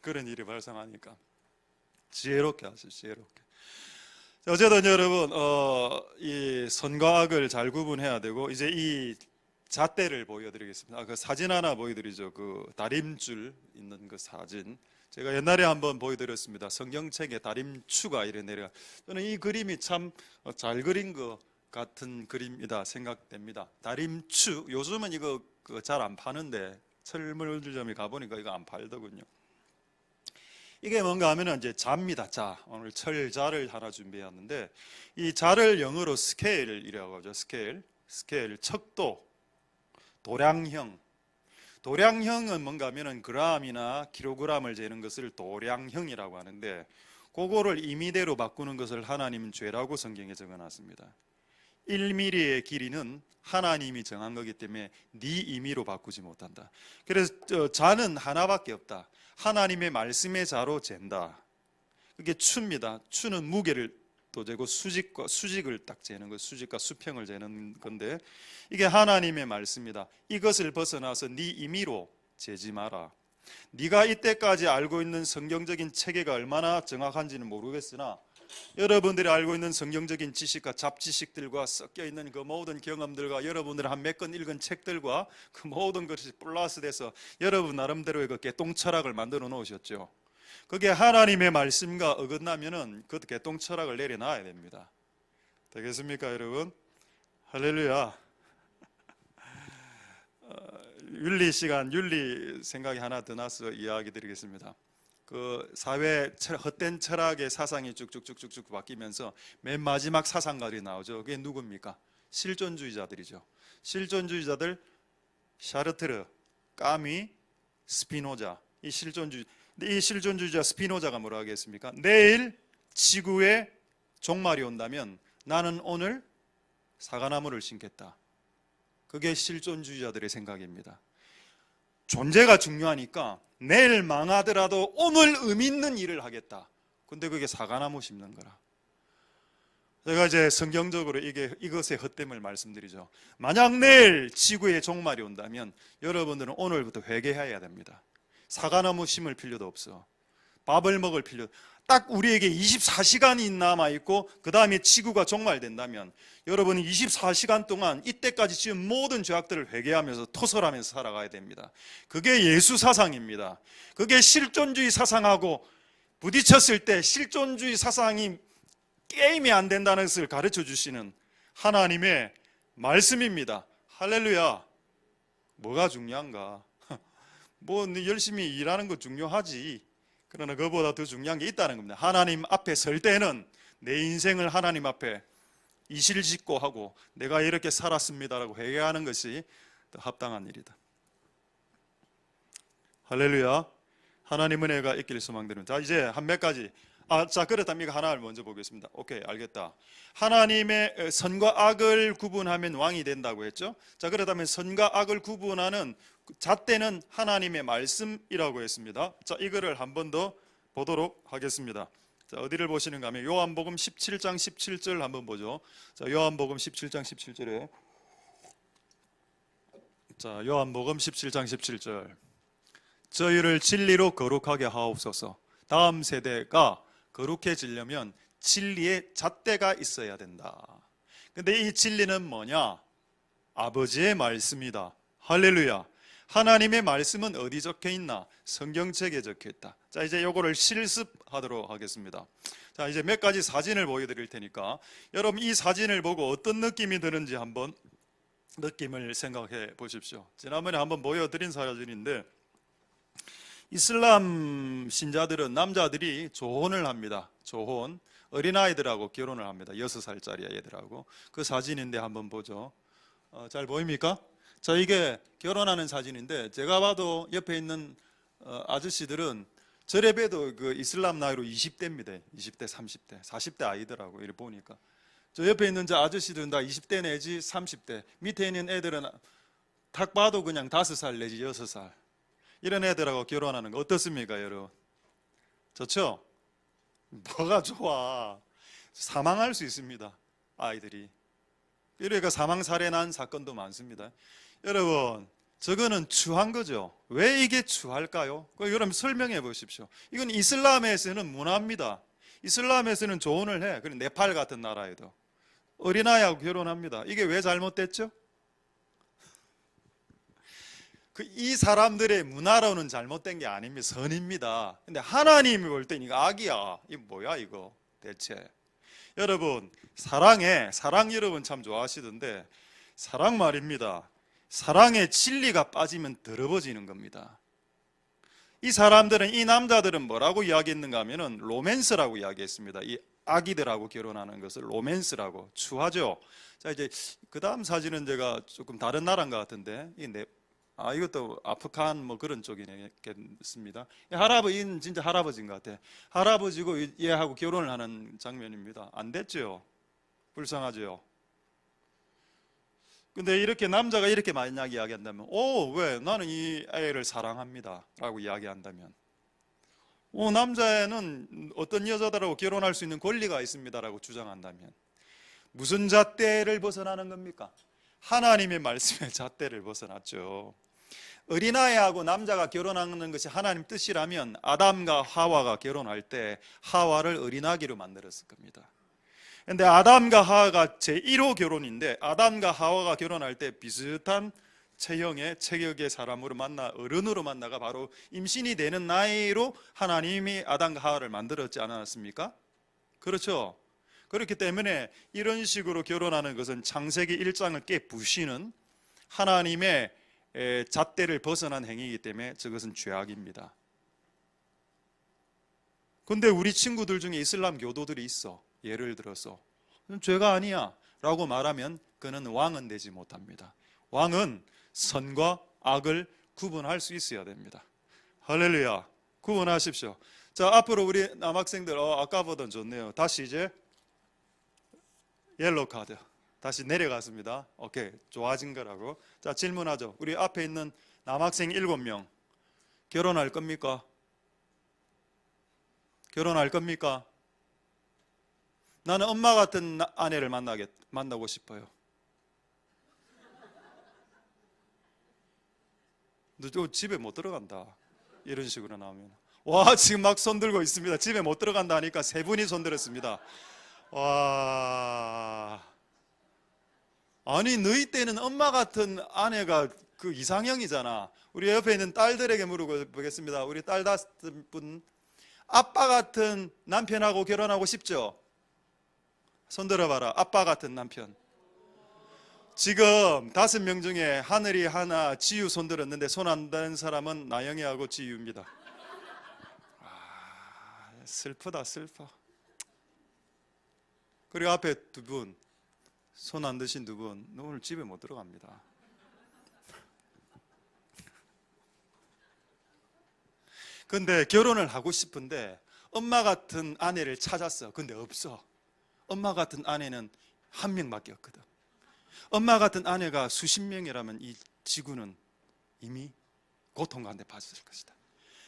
그런 일이 발생하니까 지혜롭게 하세요. 지혜롭게. 어쨌든 여러분 이 선과 악을 잘 구분해야 되고, 이제 이 잣대를 보여드리겠습니다. 그 사진 하나 보여드리죠. 그 다림줄 있는 그 사진. 제가 옛날에 한번 보여드렸습니다. 성경책에 다림추가 이래 내려. 저는 이 그림이 참 잘 그린 것 같은 그림이다 생각됩니다. 다림추. 요즘은 이거 잘 안 파는데 철물점에 가보니까 이거 안 팔더군요. 이게 뭔가 하면은 이제 자입니다. 자. 오늘 철자를 하나 준비했는데, 이 자를 영어로 스케일이라고 하죠. 스케일, 척도, 도량형. 도량형은 뭔가 하면은 그람이나 킬로그램을 재는 것을 도량형이라고 하는데, 그거를 임의대로 바꾸는 것을 하나님은 죄라고 성경에 적어놨습니다. 1mm의 길이는 하나님이 정한 거기 때문에 네 임의로 바꾸지 못한다. 그래서 자는 하나밖에 없다. 하나님의 말씀의 자로 잰다. 그게 추입니다. 추는 무게를 또 재고 수직을 딱 재는 거, 수직과 수평을 재는 건데, 이게 하나님의 말씀이다. 이것을 벗어나서 네 임의로 재지 마라. 네가 이때까지 알고 있는 성경적인 체계가 얼마나 정확한지는 모르겠으나, 여러분들이 알고 있는 성경적인 지식과 잡지식들과 섞여 있는 그 모든 경험들과 여러분들이 한 몇 권 읽은 책들과 그 모든 것이 플러스 돼서 여러분 나름대로의 그 개똥철학을 만들어 놓으셨죠. 그게 하나님의 말씀과 어긋나면은 그 개똥철학을 내려놔야 됩니다. 되겠습니까, 여러분? 할렐루야. 윤리 시간, 윤리 생각이 하나 더 나서 이야기 드리겠습니다. 그 사회 헛된 철학의 사상이 쭉쭉쭉쭉 바뀌면서 맨 마지막 사상가들이 나오죠. 그게 누굽니까? 실존주의자들이죠. 실존주의자들, 샤르트르, 까미, 스피노자. 이 실존주의자 스피노자가 뭐라고 하겠습니까? 내일 지구에 종말이 온다면 나는 오늘 사과나무를 심겠다. 그게 실존주의자들의 생각입니다. 존재가 중요하니까 내일 망하더라도 오늘 의미 있는 일을 하겠다. 근데 그게 사과나무 심는 거라. 제가 이제 성경적으로 이것의 헛됨을 말씀드리죠. 만약 내일 지구의 종말이 온다면 여러분들은 오늘부터 회개해야 됩니다. 사과나무 심을 필요도 없어. 밥을 먹을 필요, 딱 우리에게 24시간이 남아있고 그 다음에 지구가 종말된다면 여러분은 24시간 동안 이때까지 지은 모든 죄악들을 회개하면서 토설하면서 살아가야 됩니다. 그게 예수 사상입니다. 그게 실존주의 사상하고 부딪혔을 때 실존주의 사상이 게임이 안 된다는 것을 가르쳐 주시는 하나님의 말씀입니다. 할렐루야. 뭐가 중요한가? 뭐 열심히 일하는 거 중요하지. 그러나 그보다 더 중요한 게 있다는 겁니다. 하나님 앞에 설 때는 내 인생을 하나님 앞에 이실직고 하고 내가 이렇게 살았습니다라고 회개하는 것이 더 합당한 일이다. 할렐루야. 하나님 은혜가 있기를 소망드립니다. 자, 이제 한 몇 가지. 자, 그렇다면 이거 하나를 먼저 보겠습니다. 오케이, 알겠다. 하나님의 선과 악을 구분하면 왕이 된다고 했죠. 자, 그렇다면 선과 악을 구분하는 잣대는 하나님의 말씀이라고 했습니다. 자, 이거를 한 번 더 보도록 하겠습니다. 자, 어디를 보시는가 하면 요한복음 17장 17절 한번 보죠. 자, 요한복음 17장 17절에 자, 요한복음 17장 17절. 저희를 진리로 거룩하게 하옵소서. 다음 세대가 거룩해지려면 진리의 잣대가 있어야 된다. 근데 이 진리는 뭐냐? 아버지의 말씀이다. 할렐루야. 하나님의 말씀은 어디 적혀 있나? 성경책에 적혀 있다. 자, 이제 요거를 실습하도록 하겠습니다. 자, 이제 몇 가지 사진을 보여드릴 테니까 여러분 이 사진을 보고 어떤 느낌이 드는지 한번 느낌을 생각해 보십시오. 지난번에 한번 보여드린 사진인데 이슬람 신자들은 남자들이 조혼을 합니다. 조혼. 어린아이들하고 결혼을 합니다. 6살짜리 애들하고. 그 사진인데 한번 보죠. 잘 보입니까? 자, 이게 결혼하는 사진인데 제가 봐도 옆에 있는 아저씨들은 저래 봬도 그 이슬람 나이로 20대입니다. 20대, 30대, 40대 아이들하고 이렇게 보니까. 저 옆에 있는 저 아저씨들은 다 20대 내지 30대. 밑에 있는 애들은 딱 봐도 그냥 5살 내지 6살. 이런 애들하고 결혼하는 거 어떻습니까, 여러분? 좋죠? 뭐가 좋아? 사망할 수 있습니다, 아이들이. 그러니까 사망 살해 난 사건도 많습니다. 여러분, 저거는 추한 거죠. 왜 이게 추할까요? 여러분 설명해 보십시오. 이건 이슬람에서는 문화입니다. 이슬람에서는 조혼을 해. 그리고 네팔 같은 나라에도 어린아이하고 결혼합니다. 이게 왜 잘못됐죠? 이 사람들의 문화로는 잘못된 게 아닙니다. 선입니다. 근데 하나님이 볼 땐 이거 악이야. 이거 뭐야 이거 대체. 여러분 사랑 여러분 참 좋아하시던데 사랑 말입니다. 사랑의 진리가 빠지면 더러워지는 겁니다. 이 사람들은, 이 남자들은 뭐라고 이야기했는가 하면은 로맨스라고 이야기했습니다. 이 아기들하고 결혼하는 것을 로맨스라고. 추하죠. 자, 이제 그 다음 사진은 제가 조금 다른 나라인 것 같은데 이것도 아프간 뭐 그런 쪽이겠습니다. 할아버지는 진짜 할아버지인 것 같아. 할아버지고 얘하고 결혼을 하는 장면입니다. 안 됐죠? 불쌍하죠? 근데 이렇게 남자가 이렇게 만약 이야기한다면, 왜 나는 이 아이를 사랑합니다 라고 이야기한다면, 남자애는 어떤 여자들하고 결혼할 수 있는 권리가 있습니다 라고 주장한다면 무슨 잣대를 벗어나는 겁니까? 하나님의 말씀의 잣대를 벗어났죠. 어린아이하고 남자가 결혼하는 것이 하나님 뜻이라면 아담과 하와가 결혼할 때 하와를 어린아기로 만들었을 겁니다. 근데 아담과 하와가 제1호 결혼인데 아담과 하와가 결혼할 때 비슷한 체격의 사람으로 어른으로 만나가 바로 임신이 되는 나이로 하나님이 아담과 하와를 만들었지 않았습니까? 그렇죠. 그렇기 때문에 이런 식으로 결혼하는 것은 창세기 1장을 깨부시는 하나님의 잣대를 벗어난 행위이기 때문에 저것은 죄악입니다. 근데 우리 친구들 중에 이슬람 교도들이 있어. 예를 들어서 죄가 아니야 라고 말하면 그는 왕은 되지 못합니다. 왕은 선과 악을 구분할 수 있어야 됩니다. 할렐루야. 구분하십시오. 자, 앞으로 우리 남학생들 아까보다 좋네요. 다시 이제 옐로우 카드 다시 내려갔습니다. 오케이, 좋아진 거라고. 자, 질문하죠. 우리 앞에 있는 남학생 7명 결혼할 겁니까? 결혼할 겁니까? 나는 엄마 같은 아내를 만나고 싶어요. 너 집에 못 들어간다 이런 식으로 나오면, 와, 지금 막 손 들고 있습니다. 집에 못 들어간다 하니까 3분이 손 들었습니다. 와, 아니 너희 때는 엄마 같은 아내가 그 이상형이잖아. 우리 옆에 있는 딸들에게 물어보겠습니다. 우리 딸 5분 아빠 같은 남편하고 결혼하고 싶죠? 손 들어봐라. 아빠 같은 남편. 지금 5명 중에 하늘이 하나, 지유 손 들었는데 손 안 드는 사람은 나영이하고 지유입니다. 슬프다 슬퍼. 그리고 앞에 2분 손 안 드신 2분 오늘 집에 못 들어갑니다. 근데 결혼을 하고 싶은데 엄마 같은 아내를 찾았어. 근데 없어. 엄마 같은 아내는 1명밖에 없거든. 엄마 같은 아내가 수십 명이라면 이 지구는 이미 고통 가운데 빠졌을 것이다.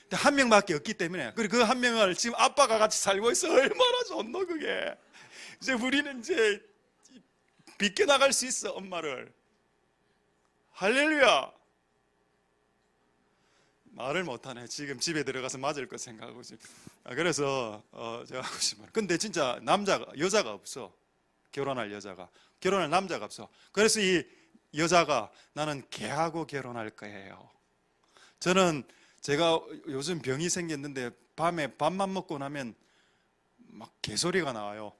근데 1명밖에 없기 때문에, 그리고 그 1명을 지금 아빠가 같이 살고 있어. 얼마나 좋노 그게. 이제 우리는 이제 빗겨나갈 수 있어, 엄마를. 할렐루야. 말을 못하네. 지금 집에 들어가서 맞을 거 생각하고 있어요. 그래서 제가 하고 싶어요. 근데 진짜 여자가 없어. 결혼할 남자가 없어. 그래서 이 여자가 나는 걔하고 결혼할 거예요. 저는 제가 요즘 병이 생겼는데 밤에 밥만 먹고 나면 막 개소리가 나와요.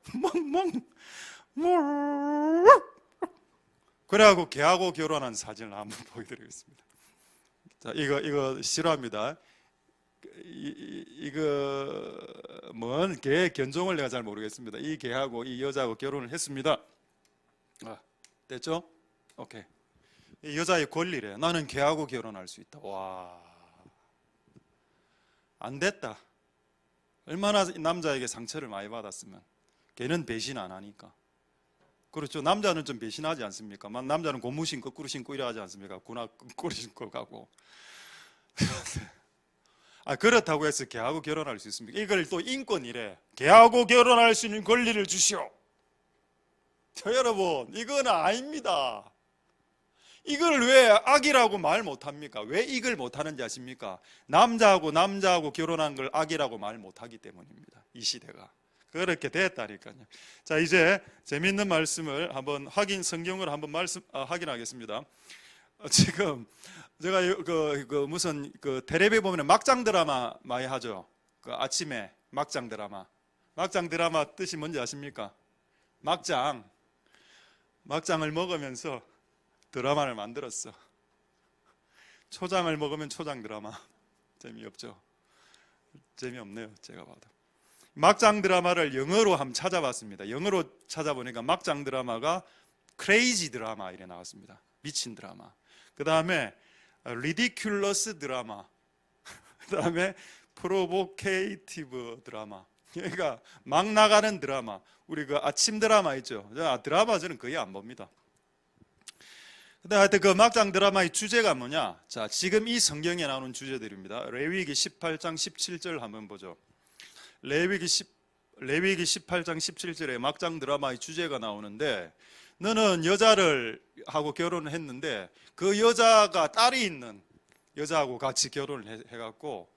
그래갖고 걔하고 결혼한 사진을 한번 보여드리겠습니다. 자, 이거 싫어합니다. 이거 뭔 개 견종을 내가 잘 모르겠습니다. 이 개하고 이 여자하고 결혼을 했습니다. 됐죠? 오케이. 이 여자의 권리래. 나는 걔하고 결혼할 수 있다. 와, 안 됐다. 얼마나 남자에게 상처를 많이 받았으면. 걔는 배신 안 하니까. 그렇죠. 남자는 좀 배신하지 않습니까? 남자는 고무신 거꾸로 신고 이래 하지 않습니까? 군화 거꾸로 신고 가고. 그렇다고 해서 걔하고 결혼할 수 있습니까? 이걸 또 인권이래. 걔하고 결혼할 수 있는 권리를 주시오. 여러분, 이건 아닙니다. 이걸 왜 악이라고 말 못합니까? 왜 이걸 못하는지 아십니까? 남자하고 결혼한 걸 악이라고 말 못하기 때문입니다. 이 시대가 그렇게 됐다니까요. 자, 이제 재미있는 말씀을 한번 성경을 한번 확인하겠습니다. 지금 제가 무슨 텔레비 보면 막장 드라마 많이 하죠. 아침에 막장 드라마 뜻이 뭔지 아십니까? 막장을 먹으면서 드라마를 만들었어. 초장을 먹으면 초장 드라마. 재미없죠? 재미없네요, 제가 봐도. 막장 드라마를 영어로 한번 찾아봤습니다. 영어로 찾아보니까 막장 드라마가 크레이지 드라마 이래 나왔습니다. 미친 드라마. 그 다음에 리디큘러스 드라마. 그 다음에 프로보케이티브 드라마. 그러니까 막 나가는 드라마. 우리 아침 드라마 있죠. 드라마 저는 거의 안 봅니다. 근데 하여튼 그 막장 드라마의 주제가 뭐냐? 자, 지금 이 성경에 나오는 주제들입니다. 레위기 18장 17절 한번 보죠. 레위기 18장 17절에 막장 드라마의 주제가 나오는데, 너는 여자를 하고 결혼을 했는데 그 여자가 딸이 있는 여자하고 같이 결혼을 해갖고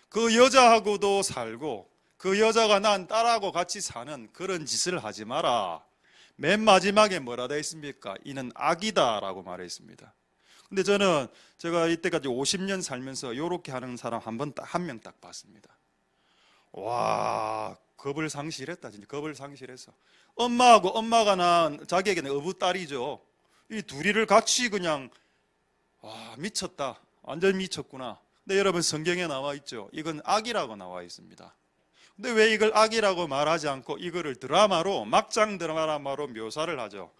그 여자하고도 살고 그 여자가 난 딸하고 같이 사는 그런 짓을 하지 마라. 맨 마지막에 뭐라 되어 있습니까? 이는 악이다 라고 말했습니다. 근데 제가 이때까지 50년 살면서 이렇게 하는 사람 한 명 딱 봤습니다. 와, 겁을 상실했다. 진짜 겁을 상실했어. 엄마가 낳은 자기에게는 어부딸이죠. 이 둘이를 같이 그냥 미쳤다. 완전 미쳤구나. 근데 여러분, 성경에 나와 있죠. 이건 악이라고 나와 있습니다. 근데 왜 이걸 악이라고 말하지 않고 이거를 막장 드라마로 묘사를 하죠?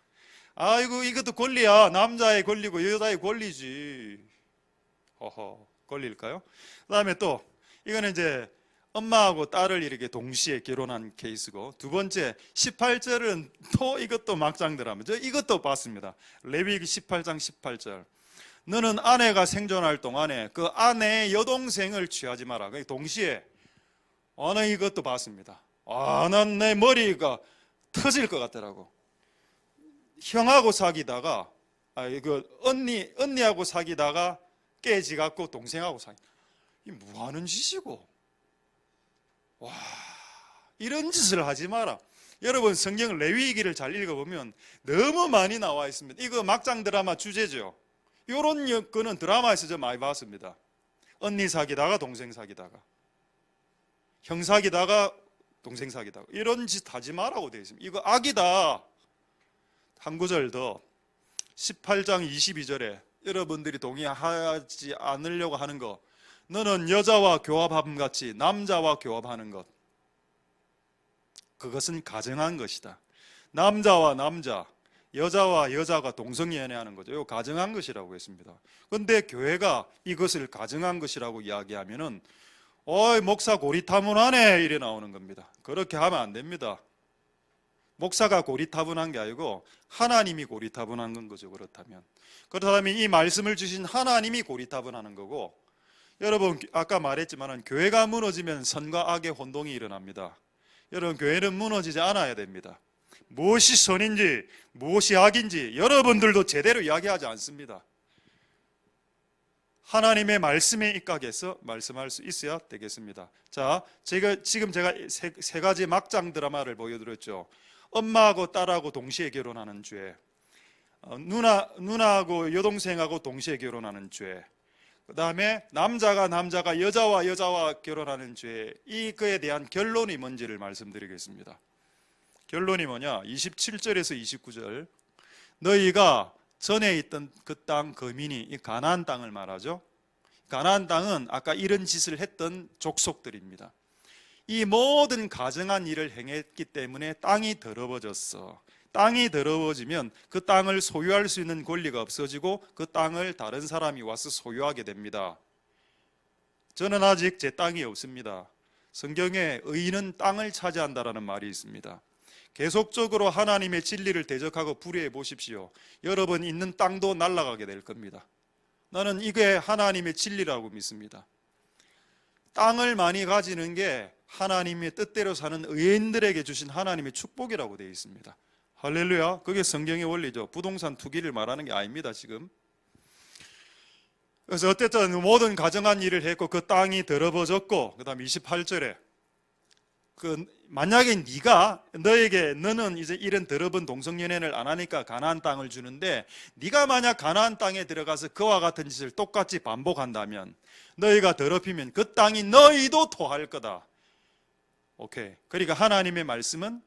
아이고, 이것도 권리야. 남자의 권리고 여자의 권리지. 권리일까요? 그 다음에 또 이거는 이제 엄마하고 딸을 이렇게 동시에 결혼한 케이스고, 두 번째 18절은 또 이것도 막장 드라마. 이것도 봤습니다. 레위기 18장 18절. 너는 아내가 생존할 동안에 그 아내의 여동생을 취하지 마라. 동시에 나 이것도 봤습니다. 난 내 머리가 터질 것 같더라고. 형하고 사귀다가 언니하고 사귀다가 깨지갖고 동생하고 이 뭐 하는 짓이고. 와, 이런 짓을 하지 마라. 여러분, 성경 레위기를 잘 읽어보면 너무 많이 나와 있습니다. 이거 막장 드라마 주제죠. 이런 거는 드라마에서 좀 많이 봤습니다. 언니 사귀다가 동생 사귀다가, 형 사귀다가 동생 사귀다가, 이런 짓 하지 마라고 되어 있습니다. 이거 악이다. 한 구절 더, 18장 22절에 여러분들이 동의하지 않으려고 하는 거, 너는 여자와 교합함 같이 남자와 교합하는 것, 그것은 가정한 것이다. 남자와 남자, 여자와 여자가 동성 연애하는 거죠. 이거 가정한 것이라고 했습니다. 그런데 교회가 이것을 가정한 것이라고 이야기하면은 목사 고리타분하네 이래 나오는 겁니다. 그렇게 하면 안 됩니다. 목사가 고리타분한 게 아니고 하나님이 고리타분한 건 거죠. 그렇다면 이 말씀을 주신 하나님이 고리타분하는 거고, 여러분, 아까 말했지만 교회가 무너지면 선과 악의 혼동이 일어납니다. 여러분, 교회는 무너지지 않아야 됩니다. 무엇이 선인지 무엇이 악인지 여러분들도 제대로 이야기하지 않습니다. 하나님의 말씀에 입각해서 말씀할 수 있어야 되겠습니다. 자, 지금 제가 세 가지 막장 드라마를 보여드렸죠. 엄마하고 딸하고 동시에 결혼하는 죄, 누나하고 여동생하고 동시에 결혼하는 죄, 그 다음에 남자가 여자와 결혼하는 죄, 이거에 대한 결론이 뭔지를 말씀드리겠습니다. 결론이 뭐냐? 27절에서 29절. 너희가 전에 있던 그 땅 거민이 이 가나안 땅을 말하죠. 가나안 땅은 아까 이런 짓을 했던 족속들입니다. 이 모든 가증한 일을 행했기 때문에 땅이 더러워졌어. 땅이 더러워지면 그 땅을 소유할 수 있는 권리가 없어지고 그 땅을 다른 사람이 와서 소유하게 됩니다. 저는 아직 제 땅이 없습니다. 성경에 의인은 땅을 차지한다라는 말이 있습니다. 계속적으로 하나님의 진리를 대적하고 불의해 보십시오. 여러분 있는 땅도 날아가게 될 겁니다. 나는 이게 하나님의 진리라고 믿습니다. 땅을 많이 가지는 게 하나님의 뜻대로 사는 의인들에게 주신 하나님의 축복이라고 되어 있습니다. 할렐루야. 그게 성경의 원리죠. 부동산 투기를 말하는 게 아닙니다 지금. 그래서 어쨌든 모든 가정한 일을 했고 그 땅이 더러워졌고, 그 다음 28절에 만약에 너는 이제 이런 더러운 동성연애를 안 하니까 가나안 땅을 주는데, 네가 만약 가나안 땅에 들어가서 그와 같은 짓을 똑같이 반복한다면, 너희가 더럽히면 그 땅이 너희도 토할 거다. 오케이. 그러니까 하나님의 말씀은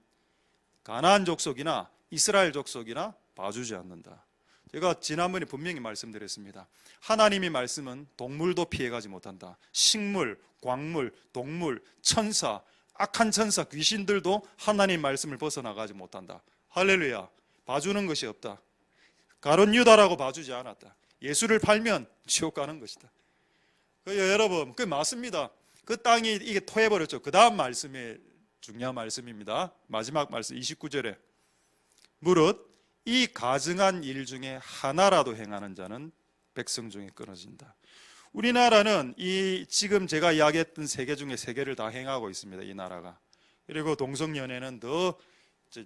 가나안 족속이나 이스라엘 족속이나 봐주지 않는다. 제가 지난번에 분명히 말씀드렸습니다. 하나님의 말씀은 동물도 피해가지 못한다. 식물, 광물, 동물, 천사, 악한 천사, 귀신들도 하나님 말씀을 벗어나가지 못한다. 할렐루야. 봐주는 것이 없다. 가룟 유다라고 봐주지 않았다. 예수를 팔면 지옥 가는 것이다. 여러분, 그 맞습니다. 그 땅이 이게 토해버렸죠. 그 다음 말씀이 중요한 말씀입니다. 마지막 말씀 29절에 무릇 이 가증한 일 중에 하나라도 행하는 자는 백성 중에 끊어진다. 우리나라는 이 지금 제가 이야기했던 세 개 중에 세 개를 다 행하고 있습니다. 이 나라가. 그리고 동성연애는 더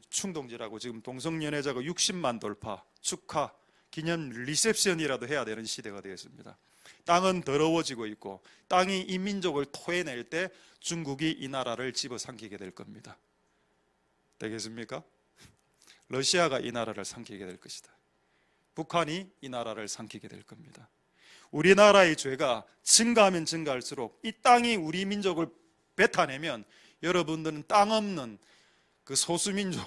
충동질하고 지금 동성연애자가 60만 돌파, 축하, 기념 리셉션이라도 해야 되는 시대가 되었습니다. 땅은 더러워지고 있고 땅이 이 민족을 토해낼 때 중국이 이 나라를 집어삼키게 될 겁니다. 되겠습니까? 러시아가 이 나라를 삼키게 될 것이다. 북한이 이 나라를 삼키게 될 겁니다. 우리나라의 죄가 증가하면 증가할수록 이 땅이 우리 민족을 뱉어내면 여러분들은 땅 없는 그 소수민족,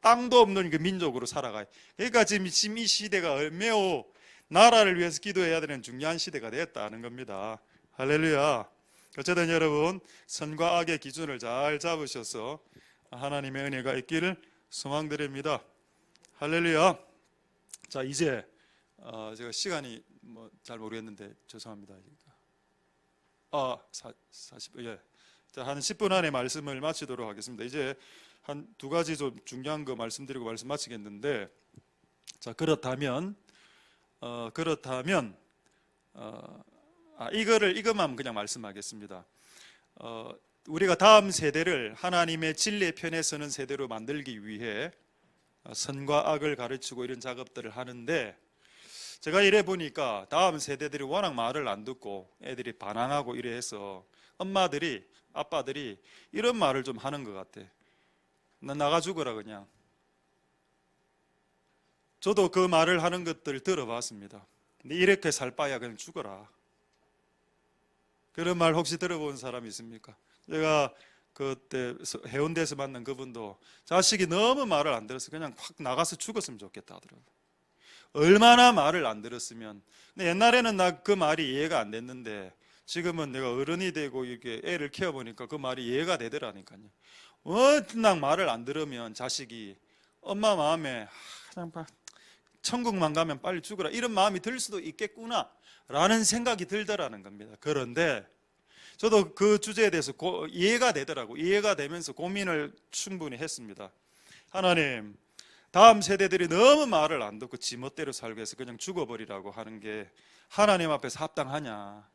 땅도 없는 그 민족으로 살아가요. 그러니까 지금 이 시대가 매우 나라를 위해서 기도해야 되는 중요한 시대가 되었다는 겁니다. 할렐루야. 어쨌든 여러분 선과 악의 기준을 잘 잡으셔서 하나님의 은혜가 있기를 소망드립니다. 할렐루야. 자, 이제 제가 시간이 잘 모르겠는데 죄송합니다. 40분. 예. 자, 한 10분 안에 말씀을 마치도록 하겠습니다. 이제 한 두 가지 좀 중요한 거 말씀드리고 말씀 마치겠는데, 자, 그렇다면 이것만 그냥 말씀하겠습니다. 우리가 다음 세대를 하나님의 진리의 편에 서는 세대로 만들기 위해 선과 악을 가르치고 이런 작업들을 하는데, 제가 이래 보니까 다음 세대들이 워낙 말을 안 듣고 애들이 반항하고 이래 해서 엄마들이, 아빠들이 이런 말을 좀 하는 것 같아. 나 나가 죽어라 그냥. 저도 그 말을 하는 것들을 들어봤습니다. 근데 이렇게 살 바야 그냥 죽어라. 그런 말 혹시 들어본 사람 있습니까? 제가 그때 해운대에서 만난 그분도 자식이 너무 말을 안 들어서 그냥 확 나가서 죽었으면 좋겠다 하더라고요. 얼마나 말을 안 들었으면. 근데 옛날에는 나 그 말이 이해가 안 됐는데 지금은 내가 어른이 되고 이렇게 애를 키워보니까 그 말이 이해가 되더라니까요. 워낙 말을 안 들으면 자식이 엄마 마음에 그냥 천국만 가면 빨리 죽어라 이런 마음이 들 수도 있겠구나 라는 생각이 들더라는 겁니다. 그런데 저도 그 주제에 대해서 이해가 되더라고. 이해가 되면서 고민을 충분히 했습니다. 하나님, 다음 세대들이 너무 말을 안 듣고 지멋대로 살고 해서 그냥 죽어버리라고 하는 게 하나님 앞에서 합당하냐.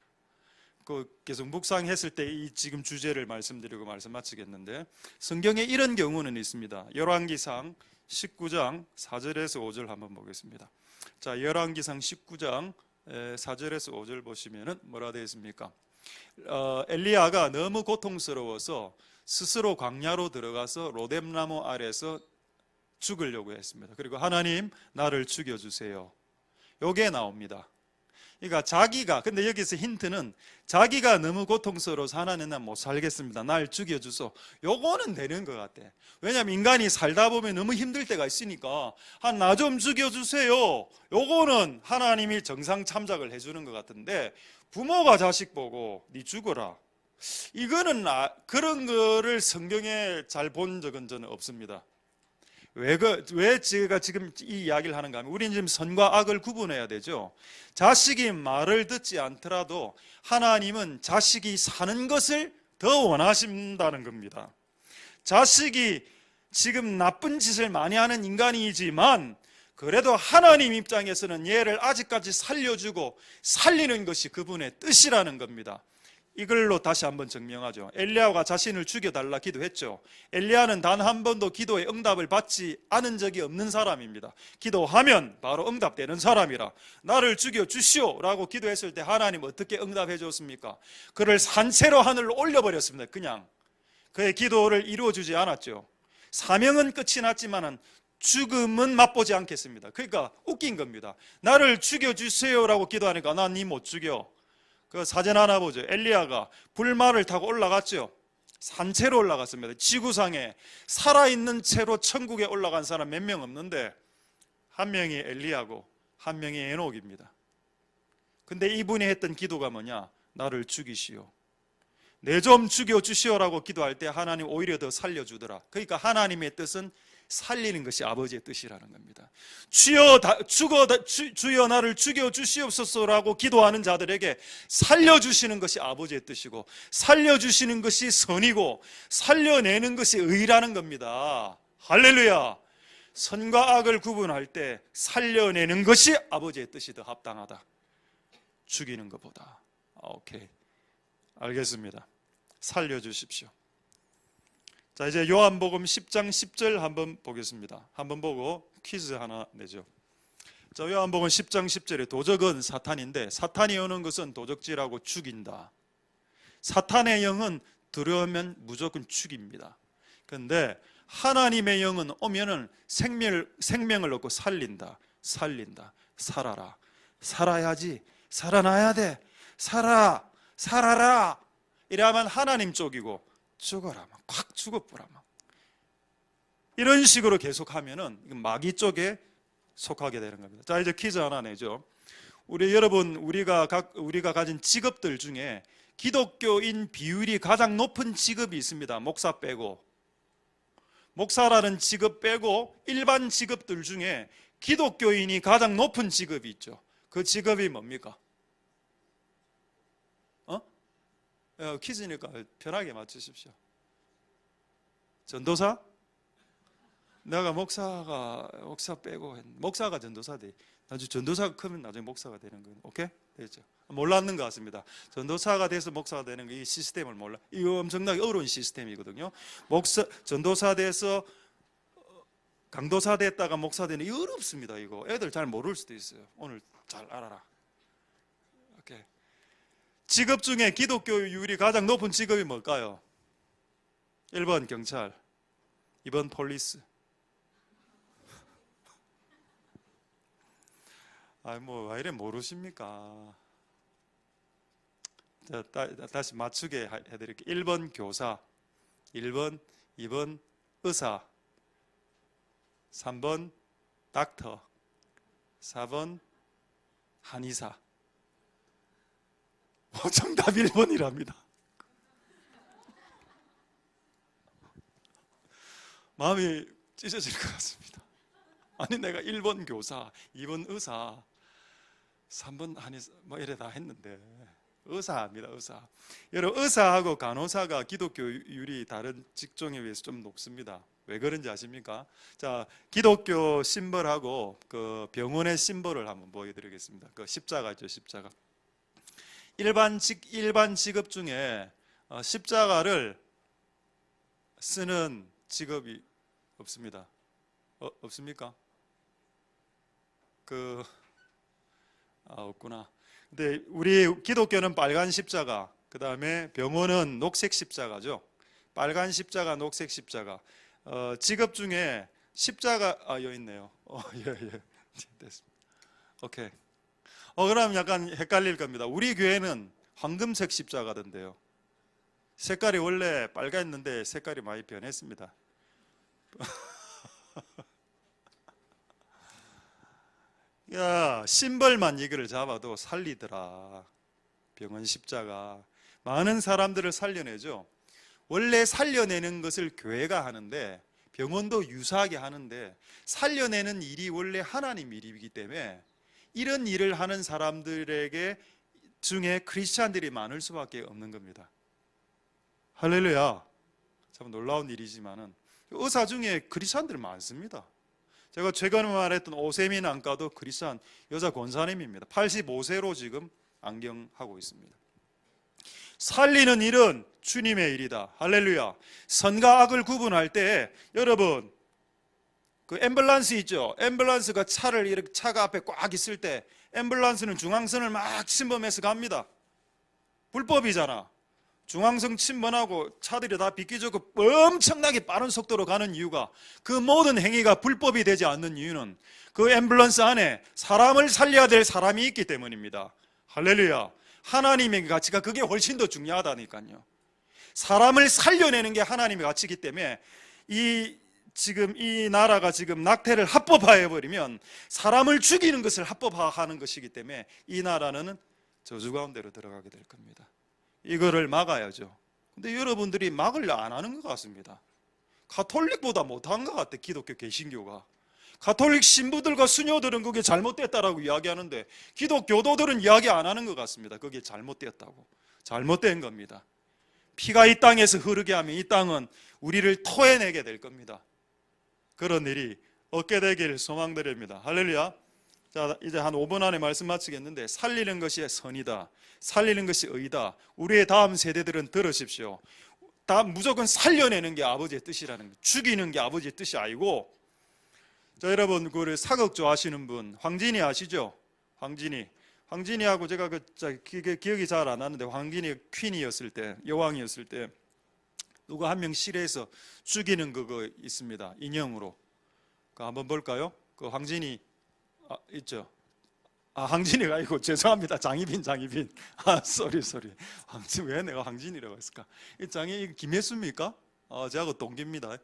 계속 묵상했을 때 이 지금 주제를 말씀드리고 말씀 마치겠는데, 성경에 이런 경우는 있습니다. 열왕기상 19장 4절에서 5절 한번 보겠습니다. 자, 열왕기상 19장 4절에서 5절 보시면은 뭐라 되어 있습니까? 엘리야가 너무 고통스러워서 스스로 광야로 들어가서 로뎀나무 아래에서 죽으려고 했습니다. 그리고 하나님 나를 죽여주세요. 요게 나옵니다. 그러니까 자기가, 근데 여기서 힌트는 자기가 너무 고통스러워서 하나님 난 못 살겠습니다, 날 죽여주소, 요거는 되는 것 같아. 왜냐하면 인간이 살다 보면 너무 힘들 때가 있으니까 나 좀 죽여주세요, 요거는 하나님이 정상 참작을 해주는 것 같은데, 부모가 자식 보고 네 죽어라, 이거는 그런 거를 성경에 잘 본 적은 저는 없습니다. 왜 제가 지금 이 이야기를 하는가 하면, 우리는 지금 선과 악을 구분해야 되죠. 자식이 말을 듣지 않더라도 하나님은 자식이 사는 것을 더 원하신다는 겁니다. 자식이 지금 나쁜 짓을 많이 하는 인간이지만 그래도 하나님 입장에서는 얘를 아직까지 살려주고 살리는 것이 그분의 뜻이라는 겁니다. 이걸로 다시 한번 증명하죠. 엘리야가 자신을 죽여달라 기도했죠. 엘리야는 단 한 번도 기도의 응답을 받지 않은 적이 없는 사람입니다. 기도하면 바로 응답되는 사람이라 나를 죽여주시오 라고 기도했을 때 하나님 어떻게 응답해 줬습니까? 그를 산채로 하늘로 올려버렸습니다. 그냥 그의 기도를 이루어주지 않았죠. 사명은 끝이 났지만 죽음은 맛보지 않겠습니다. 그러니까 웃긴 겁니다. 나를 죽여주세요 라고 기도하니까 난 니 못 죽여. 그 사진 하나 보죠. 엘리야가 불말을 타고 올라갔죠. 산채로 올라갔습니다. 지구상에 살아있는 채로 천국에 올라간 사람 몇 명 없는데 한 명이 엘리야고 한 명이 에녹입니다. 근데 이분이 했던 기도가 뭐냐? 나를 죽이시오, 내 좀 죽여주시오라고 기도할 때 하나님 오히려 더 살려주더라. 그러니까 하나님의 뜻은 살리는 것이 아버지의 뜻이라는 겁니다. 주여 나를 죽여주시옵소서라고 기도하는 자들에게 살려주시는 것이 아버지의 뜻이고, 살려주시는 것이 선이고 살려내는 것이 의라는 겁니다. 할렐루야. 선과 악을 구분할 때 살려내는 것이 아버지의 뜻이 더 합당하다, 죽이는 것보다. 오케이, 알겠습니다. 살려주십시오. 자, 이제 요한복음 10장 10절 한번 보겠습니다. 한번 보고 퀴즈 하나 내죠. 자, 요한복음 10장 10절에 도적은 사탄인데, 사탄이 오는 것은 도적질하고 죽인다. 사탄의 영은 들어오면 무조건 죽입니다. 그런데 하나님의 영은 오면은 생명을 얻고 살린다. 살아라. 살아야지. 살아나야 돼. 살아라. 이러면 하나님 쪽이고, 죽어라, 콱 죽어보라, 이런 식으로 계속하면은 마귀 쪽에 속하게 되는 겁니다. 자, 이제 퀴즈 하나 내죠. 우리가 가진 직업들 중에 기독교인 비율이 가장 높은 직업이 있습니다. 목사 빼고. 목사라는 직업 빼고 일반 직업들 중에 기독교인이 가장 높은 직업이 있죠. 그 직업이 뭡니까? 퀴즈니까 편하게 맞추십시오. 전도사? 내가 목사 빼고 목사가 전도사 돼. 나중에 전도사가 크면 나중에 목사가 되는 거예요. 오케이? 됐죠? 몰랐는 것 같습니다. 전도사가 돼서 목사가 되는 거, 이 시스템을 몰라. 이거 엄청나게 어려운 시스템이거든요. 전도사 돼서 강도사 됐다가 목사 되는, 이거 어렵습니다. 이거 애들 잘 모를 수도 있어요. 오늘 잘 알아라. 오케이. 직업 중에 기독교율이 가장 높은 직업이 뭘까요? 1번 경찰, 2번 폴리스. 왜 이래 모르십니까? 자, 다시 맞추게 해드릴게요. 1번 교사, 1번, 2번 의사, 3번 닥터, 4번 한의사. 정답 1번이랍니다. 마음이 찢어질 것 같습니다. 아니, 내가 1번 교사, 2번 의사, 3번 한의사 이래 다 했는데 의사입니다. 의사. 여러분, 의사하고 간호사가 기독교율이 다른 직종에 비해서 좀 높습니다. 왜 그런지 아십니까? 자, 기독교 심벌하고 그 병원의 심벌을 한번 보여드리겠습니다. 그 십자가 있죠, 십자가. 일반 직업 중에 십자가를 쓰는 직업이 없습니다. 없습니까? 없구나. 근데 우리 기독교는 빨간 십자가, 그 다음에 병원은 녹색 십자가죠. 빨간 십자가, 녹색 십자가. 직업 중에 십자가 여기 있네요. 예. 됐습니다. 오케이. 그럼 약간 헷갈릴 겁니다. 우리 교회는 황금색 십자가던데요. 색깔이 원래 빨갛는데 색깔이 많이 변했습니다. 야, 심벌만 이거를 잡아도 살리더라. 병원 십자가. 많은 사람들을 살려내죠. 원래 살려내는 것을 교회가 하는데, 병원도 유사하게 하는데, 살려내는 일이 원래 하나님 일이기 때문에 이런 일을 하는 사람들에게 중에 크리스찬들이 많을 수밖에 없는 겁니다. 할렐루야. 참 놀라운 일이지만은 의사 중에 크리스찬들 많습니다. 제가 최근에 말했던 오세민 안과도 크리스찬 여자 권사님입니다. 85세로 지금 안경하고 있습니다. 살리는 일은 주님의 일이다. 할렐루야. 선과 악을 구분할 때 여러분 그 앰뷸런스 있죠. 앰뷸런스가 차를 이렇게 차가 앞에 꽉 있을 때 앰뷸런스는 중앙선을 막 침범해서 갑니다. 불법이잖아. 중앙선 침범하고 차들이 다 비껴주고 엄청나게 빠른 속도로 가는 이유가, 그 모든 행위가 불법이 되지 않는 이유는 그 앰뷸런스 안에 사람을 살려야 될 사람이 있기 때문입니다. 할렐루야. 하나님의 가치가 그게 훨씬 더 중요하다니까요. 사람을 살려내는 게 하나님의 가치이기 때문에 지금 이 나라가 지금 낙태를 합법화해 버리면 사람을 죽이는 것을 합법화하는 것이기 때문에 이 나라는 저주 가운데로 들어가게 될 겁니다. 이거를 막아야죠. 근데 여러분들이 막을 안 하는 것 같습니다. 가톨릭보다 못한 것 같아. 기독교 개신교가. 가톨릭 신부들과 수녀들은 그게 잘못됐다라고 이야기하는데 기독교도들은 이야기 안 하는 것 같습니다. 그게 잘못됐다고. 잘못된 겁니다. 피가 이 땅에서 흐르게 하면 이 땅은 우리를 토해내게 될 겁니다. 그런 일이 없게 되길 소망드립니다. 할렐루야. 자, 이제 한 5분 안에 말씀 마치겠는데, 살리는 것이 선이다, 살리는 것이 의다. 우리의 다음 세대들은 들으십시오. 다 무조건 살려내는 게 아버지의 뜻이라는 거, 죽이는 게 아버지의 뜻이 아니고. 자, 여러분 그 사극 좋아하시는 분 황진이 아시죠? 황진이하고 제가 기억이 잘 안 나는데, 황진이 퀸이었을 때, 여왕이었을 때 누가 한 명 실해서 죽이는 그거 있습니다. 인형으로. 그 한번 볼까요? 그 황진이 있죠. 황진이가 아니고 죄송합니다. 장희빈. 쏘리. 황진, 왜 내가 황진이라고 했을까? 이 장희 김혜수입니까? 저하고 동기입니다.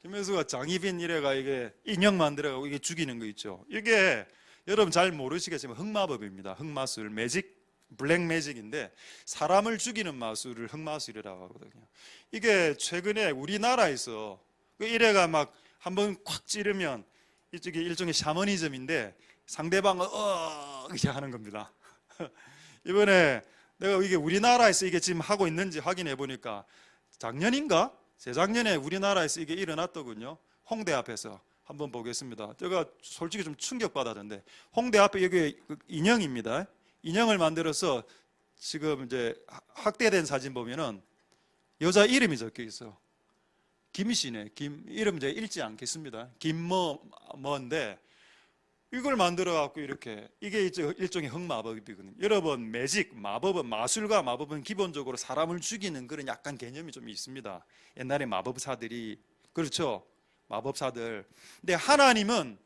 김혜수가 장희빈 이래가 이게 인형 만들어가고 이게 죽이는 거 있죠. 이게 여러분 잘 모르시겠지만 흑마법입니다. 흑마술, 매직, 블랙 매직인데 사람을 죽이는 마술을 흑마술이라고 하거든요. 이게 최근에 우리나라에서 이래가 막 한번 콱 찌르면 이쪽이 일종의 샤머니즘인데 상대방을 이렇게 하는 겁니다. 이번에 내가 이게 우리나라에서 이게 지금 하고 있는지 확인해 보니까 작년인가? 재작년에 우리나라에서 이게 일어났더군요. 홍대 앞에서. 한번 보겠습니다. 제가 솔직히 좀 충격받았는데, 홍대 앞에 여기 인형입니다. 인형을 만들어서 지금 이제 확대된 사진 보면은 여자 이름이 적혀 있어. 김씨네. 이름 이제 읽지 않겠습니다. 김뭐인데 이걸 만들어 갖고 이렇게, 이게 일종의 흑마법이거든요. 여러분, 매직, 마법은, 마술과 마법은 기본적으로 사람을 죽이는 그런 약간 개념이 좀 있습니다. 옛날에 마법사들이, 그렇죠, 마법사들. 근데 하나님은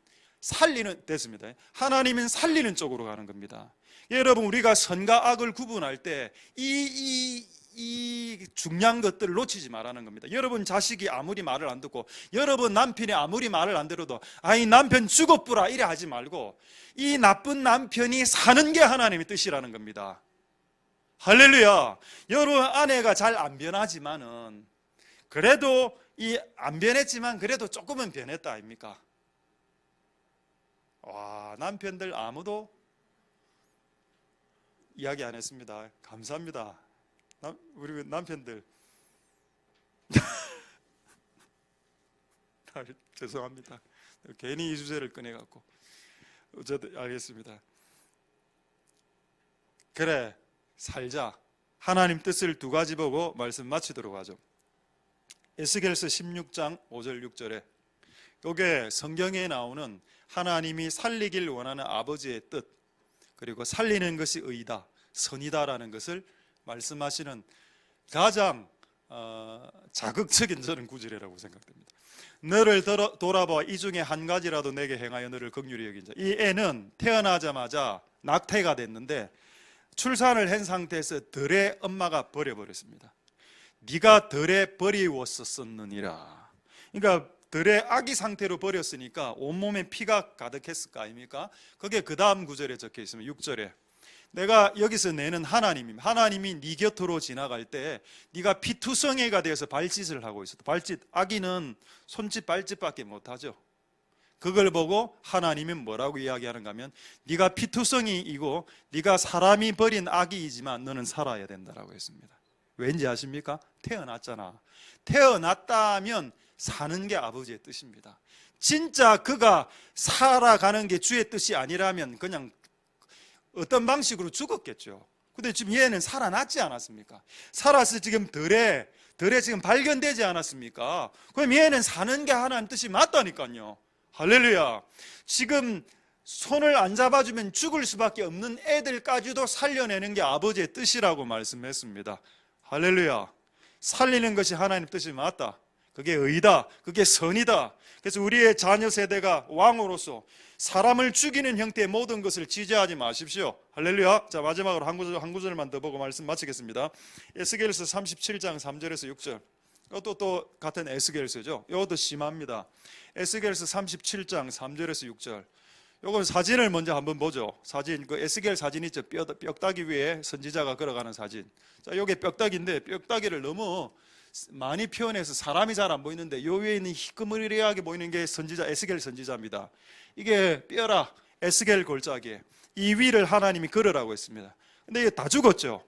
됐습니다. 하나님은 살리는 쪽으로 가는 겁니다. 여러분, 우리가 선과 악을 구분할 때 이 중요한 것들을 놓치지 말라는 겁니다. 여러분 자식이 아무리 말을 안 듣고, 여러분 남편이 아무리 말을 안 들어도 이 남편 죽어뿌라 이래 하지 말고, 이 나쁜 남편이 사는 게 하나님의 뜻이라는 겁니다. 할렐루야. 여러분 아내가 잘 안 변하지만은 그래도 안 변했지만 그래도 조금은 변했다 아닙니까? 와, 남편들 아무도 이야기 안 했습니다. 감사합니다. 우리 남편들 죄송합니다. 괜히 이 주제를 꺼내갖고. 어쨌든 알겠습니다. 그래, 살자. 하나님 뜻을 두 가지 보고 말씀 마치도록 하죠. 에스겔서 16장 5절 6절에 이게 성경에 나오는 하나님이 살리길 원하는 아버지의 뜻, 그리고 살리는 것이 의다, 선이다라는 것을 말씀하시는 가장 자극적인 저는 구절이라고 생각됩니다. 너를 돌아보아 이 중에 한 가지라도 내게 행하여 너를 긍휼히 여긴 자. 이 애는 태어나자마자 낙태가 됐는데 출산을 한 상태에서 덜의 엄마가 버려버렸습니다. 네가 덜에 버리웠었느니라. 그러니까 덜의 아기 상태로 버렸으니까 온몸에 피가 가득했을 거 아닙니까? 그게 그 다음 구절에 적혀 있으면 6절에 내가 여기서 내는 하나님입니다. 하나님이 네 곁으로 지나갈 때 네가 피투성이가 되어서 발짓을 하고 있었다. 발짓, 아기는 손짓 발짓밖에 못하죠. 그걸 보고 하나님은 뭐라고 이야기하는가 하면 네가 피투성이이고 네가 사람이 버린 아기이지만 너는 살아야 된다라고 했습니다. 왠지 아십니까? 태어났잖아. 태어났다면 사는 게 아버지의 뜻입니다. 진짜 그가 살아가는 게 주의 뜻이 아니라면 그냥 어떤 방식으로 죽었겠죠. 근데 지금 얘는 살아났지 않았습니까? 살아서 지금 덜에 지금 발견되지 않았습니까? 그럼 얘는 사는 게 하나님 뜻이 맞다니까요. 할렐루야. 지금 손을 안 잡아주면 죽을 수밖에 없는 애들까지도 살려내는 게 아버지의 뜻이라고 말씀했습니다. 할렐루야. 살리는 것이 하나님 뜻이 맞다. 그게 의다. 그게 선이다. 그래서 우리의 자녀 세대가 왕으로서 사람을 죽이는 형태의 모든 것을 지지하지 마십시오. 할렐루야. 자, 마지막으로 한 구절만 더 보고 말씀 마치겠습니다. 에스겔서 37장 3절에서 6절. 이것도 또 같은 에스겔서죠. 이것도 심합니다. 에스겔서 37장 3절에서 6절. 요건 사진을 먼저 한번 보죠. 사진, 그 에스겔 사진 있죠. 뼈다귀 위에 선지자가 걸어가는 사진. 자, 요게 뼈다귀인데 뼈다귀를 너무 많이 표현해서 사람이 잘 안 보이는데 요 위에 있는 희끄무리하게 보이는 게 선지자, 에스겔 선지자입니다. 이게 뼈라, 에스겔 골짜기. 이 위를 하나님이 걸으라고 했습니다. 근데 이게 다 죽었죠.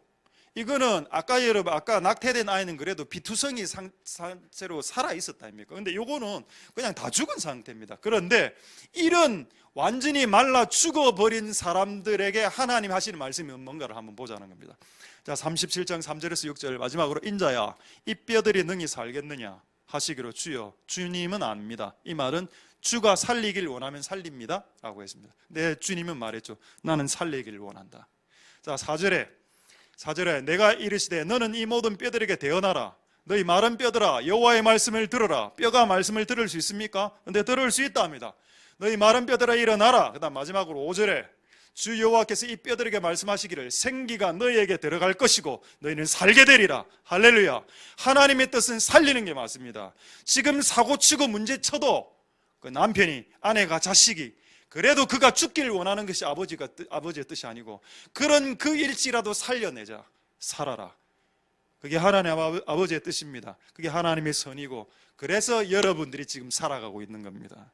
이거는 아까 낙태된 아이는 그래도 비투성이 상태로 살아 있었다 아닙니까? 근데 요거는 그냥 다 죽은 상태입니다. 그런데 이런 완전히 말라 죽어버린 사람들에게 하나님 하시는 말씀이 뭔가를 한번 보자는 겁니다. 자, 37장 3절에서 6절 마지막으로 인자야 이 뼈들이 능히 살겠느냐 하시기로 주여 주님은 압니다. 이 말은 주가 살리길 원하면 살립니다 라고 했습니다. 네, 주님은 말했죠. 나는 살리길 원한다. 자, 4절에 내가 이르시되 너는 이 모든 뼈들에게 대언하라. 너희 마른 뼈들아 여호와의 말씀을 들으라. 뼈가 말씀을 들을 수 있습니까? 근데 들을 수 있다 합니다. 너희 마른 뼈들아 일어나라. 그 다음 마지막으로 5절에 주 여호와께서 이 뼈들에게 말씀하시기를 생기가 너희에게 들어갈 것이고 너희는 살게 되리라. 할렐루야. 하나님의 뜻은 살리는 게 맞습니다. 지금 사고치고 문제쳐도 그 남편이, 아내가, 자식이 그래도 그가 죽기를 원하는 것이 아버지의 뜻이 아니고 그런 그 일지라도 살려내자. 살아라. 그게 하나님 아버지의 뜻입니다. 그게 하나님의 선이고 그래서 여러분들이 지금 살아가고 있는 겁니다.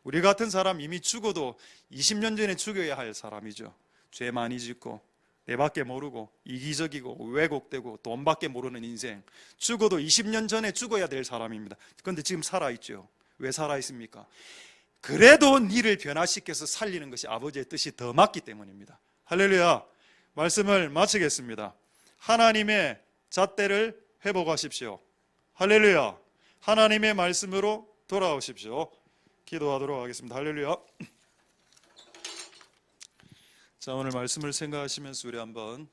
우리 같은 사람 이미 죽어도 20년 전에 죽여야 할 사람이죠. 죄 많이 짓고 내밖에 모르고 이기적이고 왜곡되고 돈밖에 모르는 인생. 죽어도 20년 전에 죽어야 될 사람입니다. 그런데 지금 살아있죠. 왜 살아있습니까? 그래도 니를 변화시켜서 살리는 것이 아버지의 뜻이 더 맞기 때문입니다. 할렐루야. 말씀을 마치겠습니다. 하나님의 잣대를 회복하십시오. 할렐루야. 하나님의 말씀으로 돌아오십시오. 기도하도록 하겠습니다. 할렐루야. 자, 오늘 말씀을 생각하시면서 우리 한번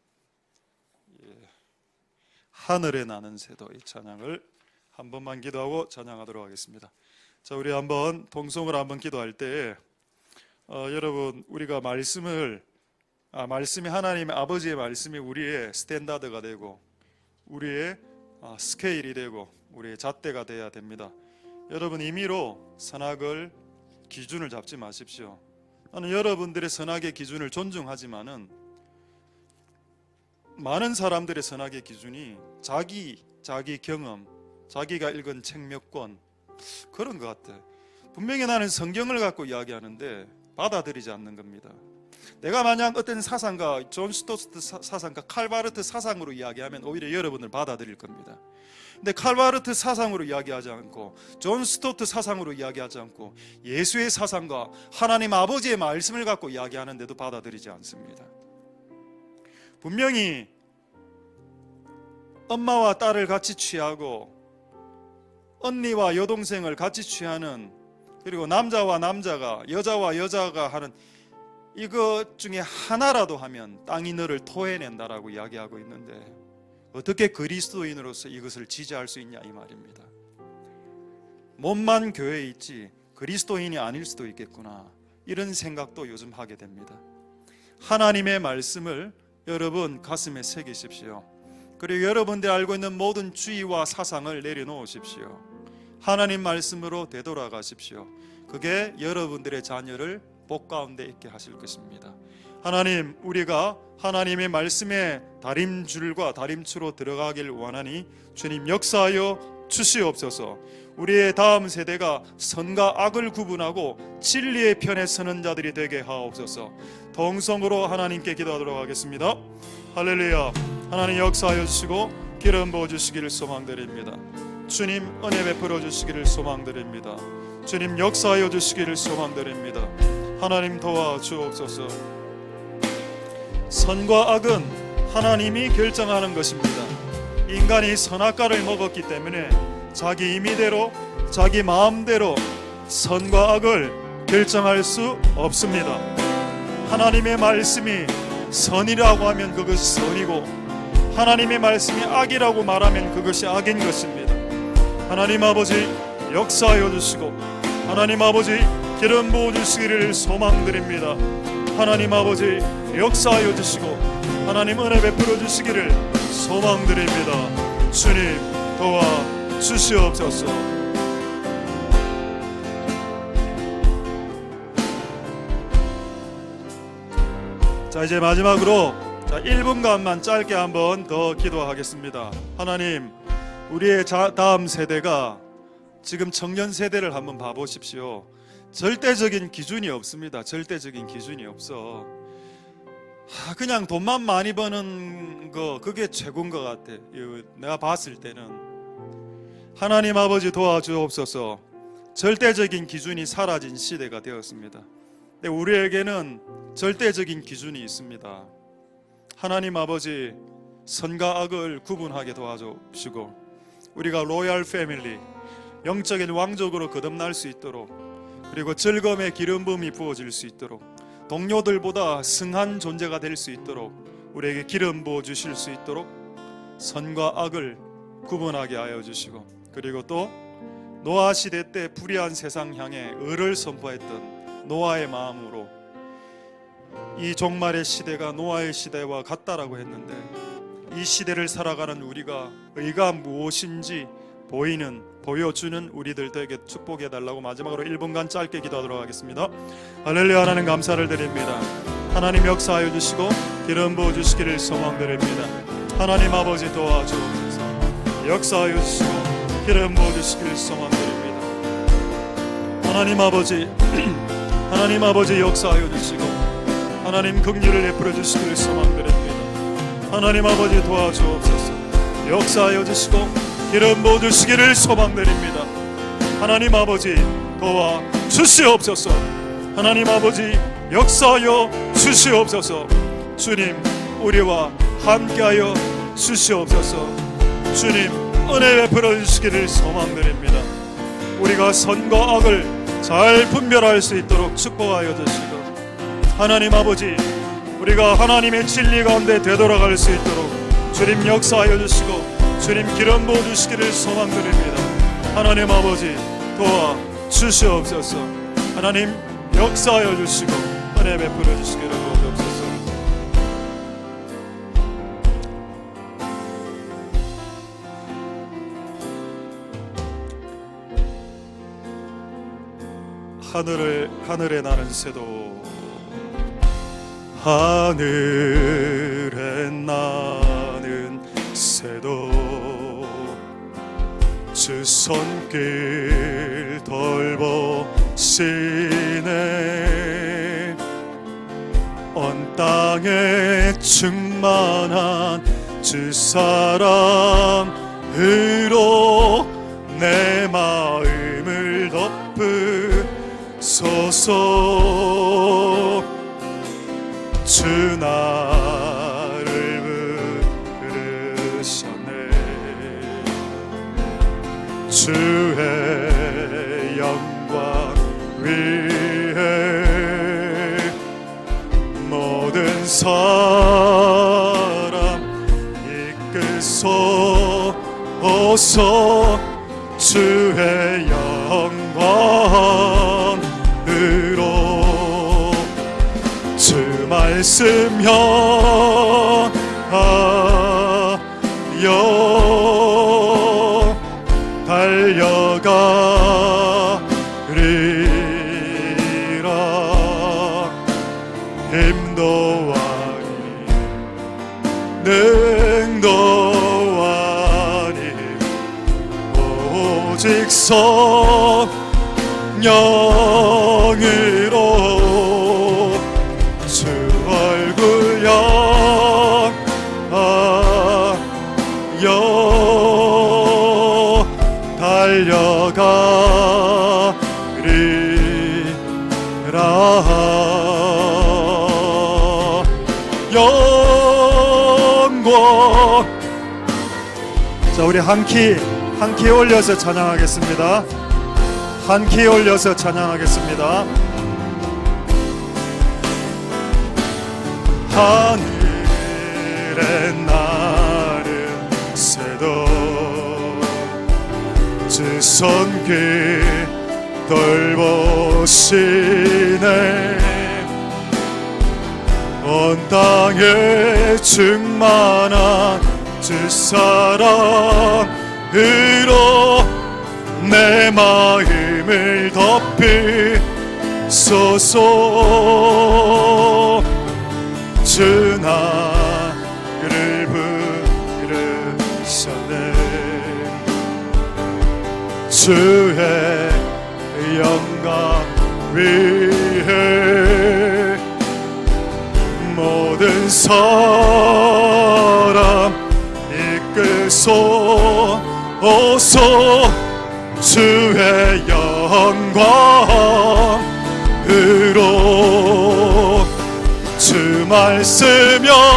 하늘에 나는 새도 이 찬양을 한 번만 기도하고 찬양하도록 하겠습니다. 자, 우리 한번 통성으로 한번 기도할 때 여러분 우리가 말씀이 하나님의 아버지의 말씀이 우리의 스탠다드가 되고 우리의 스케일이 되고 우리의 잣대가 되어야 됩니다. 여러분 임의로 선악을 기준을 잡지 마십시오. 나는 여러분들의 선악의 기준을 존중하지만은 많은 사람들의 선악의 기준이 자기 경험, 자기가 읽은 책 몇 권 그런 것 같아. 분명히 나는 성경을 갖고 이야기하는데 받아들이지 않는 겁니다. 내가 만약 어떤 사상가, 존 스토트 사상가, 칼바르트 사상으로 이야기하면 오히려 여러분을 받아들일 겁니다. 근데 칼바르트 사상으로 이야기하지 않고 존 스토트 사상으로 이야기하지 않고 예수의 사상과 하나님 아버지의 말씀을 갖고 이야기하는데도 받아들이지 않습니다. 분명히 엄마와 딸을 같이 취하고 언니와 여동생을 같이 취하는, 그리고 남자와 남자가, 여자와 여자가 하는 이것 중에 하나라도 하면 땅이 너를 토해낸다라고 이야기하고 있는데 어떻게 그리스도인으로서 이것을 지지할 수 있냐 이 말입니다. 몸만 교회에 있지 그리스도인이 아닐 수도 있겠구나, 이런 생각도 요즘 하게 됩니다. 하나님의 말씀을 여러분 가슴에 새기십시오. 그리고 여러분들이 알고 있는 모든 주의와 사상을 내려놓으십시오. 하나님 말씀으로 되돌아가십시오. 그게 여러분들의 자녀를 복 가운데 있게 하실 것입니다. 하나님, 우리가 하나님의 말씀에 다림줄과 다림추로 들어가길 원하니 주님 역사하여 주시옵소서. 우리의 다음 세대가 선과 악을 구분하고 진리의 편에 서는 자들이 되게 하옵소서. 동성으로 하나님께 기도하도록 하겠습니다. 할렐루야. 하나님 역사하여 주시고 기름 부어 주시기를 소망드립니다. 주님 은혜 베풀어 주시기를 소망드립니다. 주님 역사하여 주시기를 소망드립니다. 하나님 도와주옵소서. 선과 악은 하나님이 결정하는 것입니다. 인간이 선악과를 먹었기 때문에 자기 임의대로 자기 마음대로 선과 악을 결정할 수 없습니다. 하나님의 말씀이 선이라고 하면 그것이 선이고 하나님의 말씀이 악이라고 말하면 그것이 악인 것입니다. 하나님 아버지 역사하여 주시고 하나님 아버지 기름 부어 주시기를 소망드립니다. 하나님 아버지 역사하여 주시고 하나님 은혜 베풀어 주시기를 소망드립니다. 주님 도와 주시옵소서. 자, 이제 마지막으로 1분간만 짧게 한번 더 기도하겠습니다. 하나님, 우리의 다음 세대가 지금 청년 세대를 한번 봐보십시오. 절대적인 기준이 없습니다. 절대적인 기준이 없어. 그냥 돈만 많이 버는 거, 그게 최고인 것 같아. 내가 봤을 때는. 하나님 아버지 도와주옵소서. 절대적인 기준이 사라진 시대가 되었습니다. 근데 우리에게는 절대적인 기준이 있습니다. 하나님 아버지 선과 악을 구분하게 도와주시고 우리가 로얄 패밀리, 영적인 왕족으로 거듭날 수 있도록, 그리고 즐거움의 기름 부음이 부어질 수 있도록, 동료들보다 승한 존재가 될 수 있도록 우리에게 기름 부어 주실 수 있도록 선과 악을 구분하게 하여 주시고, 그리고 또 노아 시대 때 불의한 세상 향해 의를 선포했던 노아의 마음으로 이 종말의 시대가 노아의 시대와 같다라고 했는데, 이 시대를 살아가는 우리가 의가 무엇인지 보여주는 우리들 되게 축복해 달라고 마지막으로 1분간 짧게 기도하도록 하겠습니다. 할렐루야. 하나님 감사를 드립니다. 하나님 역사하여 주시고 기름 부어 주시기를 소망드립니다. 하나님 아버지 도와주옵소서. 역사하여 주시고 기름 부어 주시기를 소망드립니다. 하나님 아버지 하나님 아버지 역사하여 주시고 하나님 긍휼을 베풀어 주시기를 소망드립니다. 하나님 아버지 도와주옵소서. 역사하여 주시고 기름 부어 주시기를 소망드립니다. 하나님 아버지 도와 주시옵소서. 하나님 아버지 역사하여 주시옵소서. 주님 우리와 함께하여 주시옵소서. 주님 은혜 베풀어 주시기를 소망드립니다. 우리가 선과 악을 잘 분별할 수 있도록 축복하여 주시고, 하나님 아버지 우리가 하나님의 진리 가운데 되돌아갈 수 있도록 주님 역사하여 주시고 주님 기름 부어 주시기를 소망드립니다. 하나님 아버지 도와 주시옵소서. 하나님 역사하여 주시고 은혜 베풀어 주시기를 도와주옵소서. 하늘에 나는 새도, 하늘에 나는 새도 주 손길 돌보시네. 온 땅에 충만한 주 사랑으로 내 마음을 덮으소서. 주 나를 부르셨네. 주의 영광 위에 모든 사람 이끄소서. 주의 영광 말씀 향하여 달려가리라. 힘도 아니 능도 아니 오직 성령으로 주 얼굴 향하여 달려가리라. 영광. 자, 우리 한 키 올려서 찬양하겠습니다. 한 키 올려서 찬양하겠습니다. 하늘에 나는 새도 주 손길 돌보시네. 온 땅에 충만한 주 사랑으로 내 마음을 덮이소서. 주 나를 부르셨네. 주의 영광 위해 모든 사람 이끄소서. 주의 영광으로 주 말씀 향하여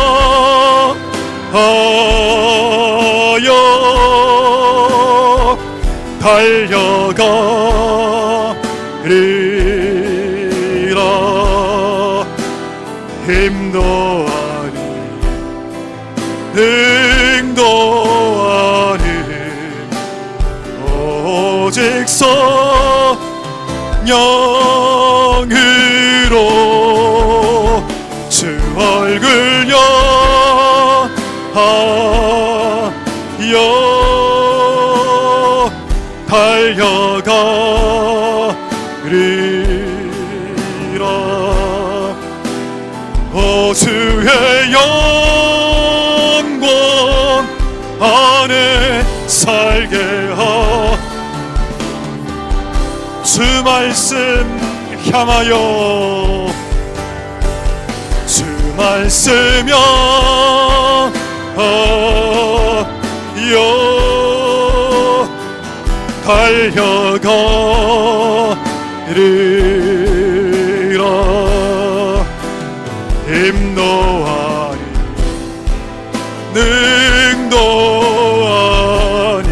달려가리라. 힘도 아니 능도 아니 오직 성령으로 주 얼굴 향하여 달려가리라. 오 주의 영광 안에 살게 하소서. 주 말씀 향하여 주 말씀 향하여 달려가리라. 힘도 아니 능도 아니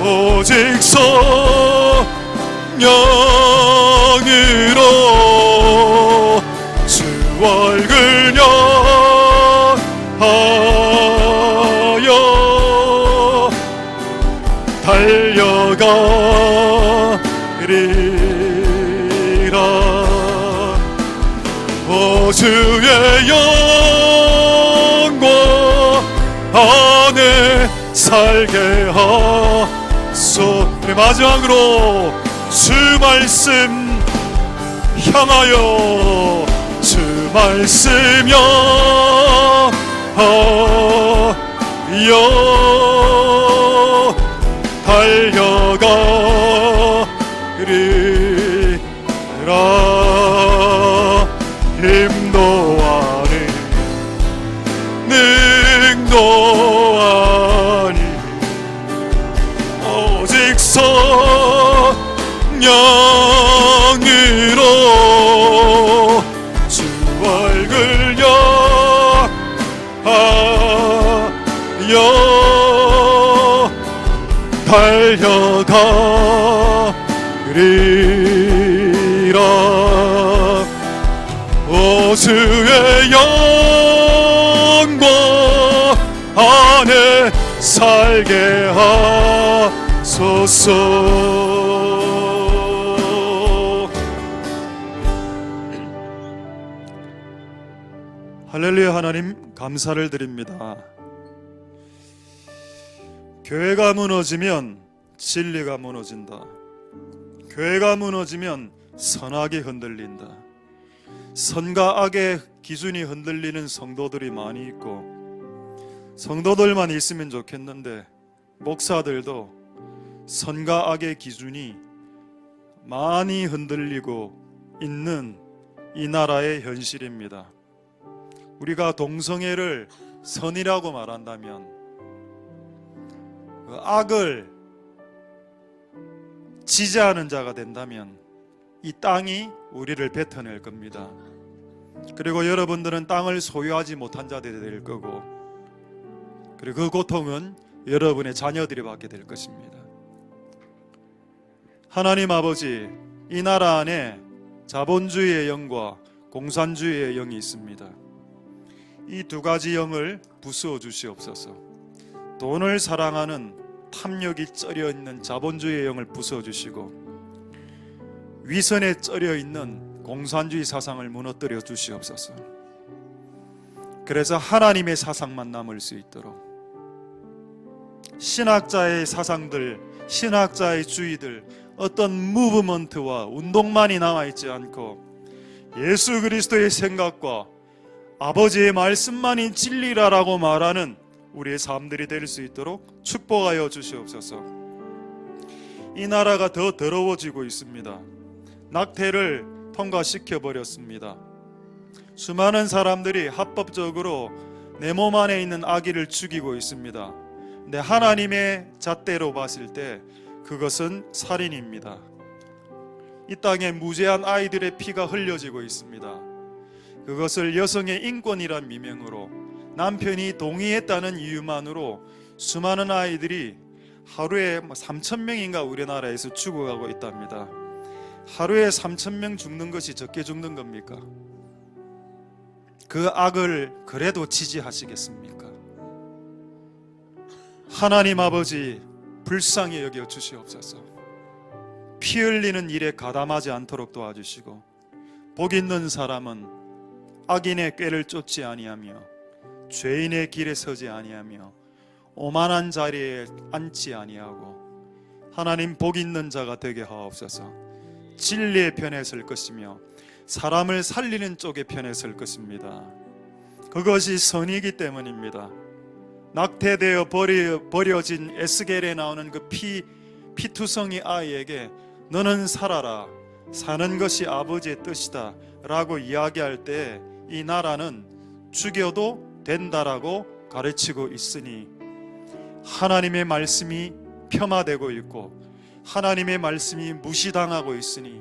오직 성령으로 주 얼굴 향하여 달려가리라. 오 주의 영광 안에 살게 하소. 우리 마지막으로 주 말씀 향하여 주 말씀 향하여 달려가리라. 힘도 아니 능도 아니 오직 성령으로 주 얼굴 향하여 달려가리라. 오 주의 영광 안에 살게 하소서. 아버지 하나님, 감사를 드립니다. 교회가 무너지면 진리가 무너진다. 교회가 무너지면 선악이 흔들린다. 선과 악의 기준이 흔들리는 성도들이 많이 있고, 성도들만 있으면 좋겠는데 목사들도 선과 악의 기준이 많이 흔들리고 있는 이 나라의 현실입니다. 우리가 동성애를 선이라고 말한다면 그 악을 지지하는 자가 된다면 이 땅이 우리를 뱉어낼 겁니다. 그리고 여러분들은 땅을 소유하지 못한 자들이 될 거고, 그리고 그 고통은 여러분의 자녀들이 받게 될 것입니다. 하나님 아버지, 이 나라 안에 자본주의의 영과 공산주의의 영이 있습니다. 이 두 가지 영을 부수어 주시옵소서. 돈을 사랑하는 탐욕이 쩔여 있는 자본주의의 영을 부수어 주시고, 위선에 쩔여 있는 공산주의 사상을 무너뜨려 주시옵소서. 그래서 하나님의 사상만 남을 수 있도록, 신학자의 사상들, 신학자의 주의들, 어떤 무브먼트와 운동만이 남아있지 않고 예수 그리스도의 생각과 아버지의 말씀만이 진리라라고 말하는 우리의 삶들이 될 수 있도록 축복하여 주시옵소서. 이 나라가 더 더러워지고 있습니다. 낙태를 통과시켜 버렸습니다. 수많은 사람들이 합법적으로 내 몸 안에 있는 아기를 죽이고 있습니다. 근데 하나님의 잣대로 봤을 때 그것은 살인입니다. 이 땅에 무죄한 아이들의 피가 흘려지고 있습니다. 그것을 여성의 인권이란 미명으로, 남편이 동의했다는 이유만으로 수많은 아이들이 하루에 3,000명인가 우리나라에서 죽어가고 있답니다. 하루에 3,000명 죽는 것이 적게 죽는 겁니까? 그 악을 그래도 지지하시겠습니까? 하나님 아버지, 불쌍히 여겨 주시옵소서. 피 흘리는 일에 가담하지 않도록 도와주시고, 복 있는 사람은 악인의 꾀를 쫓지 아니하며 죄인의 길에 서지 아니하며 오만한 자리에 앉지 아니하고, 하나님 복 있는 자가 되게 하옵소서. 진리의 편에 설 것이며 사람을 살리는 쪽의 편에 설 것입니다. 그것이 선이기 때문입니다. 낙태되어 버려진 에스겔에 나오는 그 피투성이 아이에게 너는 살아라, 사는 것이 아버지의 뜻이다 라고 이야기할 때 이 나라는 죽여도 된다라고 가르치고 있으니, 하나님의 말씀이 폄하되고 있고 하나님의 말씀이 무시당하고 있으니,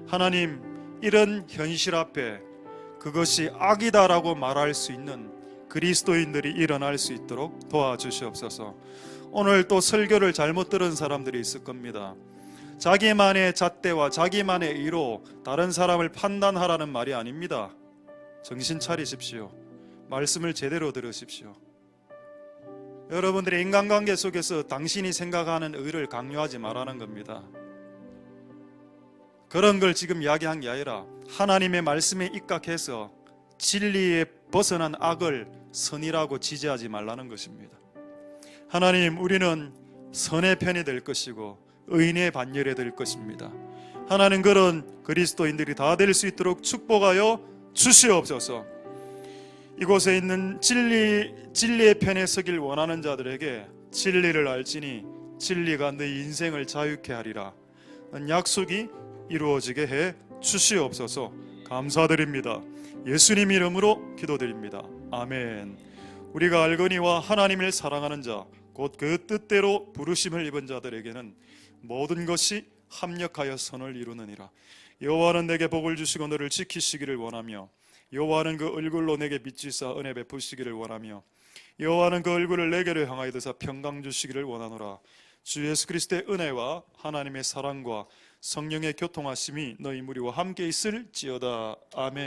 하나님, 이런 현실 앞에 그것이 악이다라고 말할 수 있는 그리스도인들이 일어날 수 있도록 도와주시옵소서. 오늘 또 설교를 잘못 들은 사람들이 있을 겁니다. 자기만의 잣대와 자기만의 의로 다른 사람을 판단하라는 말이 아닙니다. 정신 차리십시오. 말씀을 제대로 들으십시오. 여러분들의 인간관계 속에서 당신이 생각하는 의를 강요하지 말라는 겁니다. 그런 걸 지금 이야기한 게 아니라 하나님의 말씀에 입각해서 진리에 벗어난 악을 선이라고 지지하지 말라는 것입니다. 하나님, 우리는 선의 편이 될 것이고 의인의 반열에 될 것입니다. 하나님, 그런 그리스도인들이 다 될 수 있도록 축복하여 주시옵소서. 이곳에 있는 진리의 편에 서길 원하는 자들에게 진리를 알지니 진리가 너희 인생을 자유케 하리라 약속이 이루어지게 해 주시옵소서. 감사드립니다. 예수님 이름으로 기도드립니다. 아멘. 우리가 알거니와 하나님을 사랑하는 자, 곧 그 뜻대로 부르심을 입은 자들에게는 모든 것이 합력하여 선을 이루느니라. 여호와는 내게 복을 주시고 너를 지키시기를 원하며, 여호와는 그 얼굴로 내게 빛이사 은혜 베푸시기를 원하며, 여호와는 그 얼굴을 내게로 향하여 드사 평강 주시기를 원하노라. 주 예수 그리스도의 은혜와 하나님의 사랑과 성령의 교통하심이 너희 무리와 함께 있을지어다. 아멘.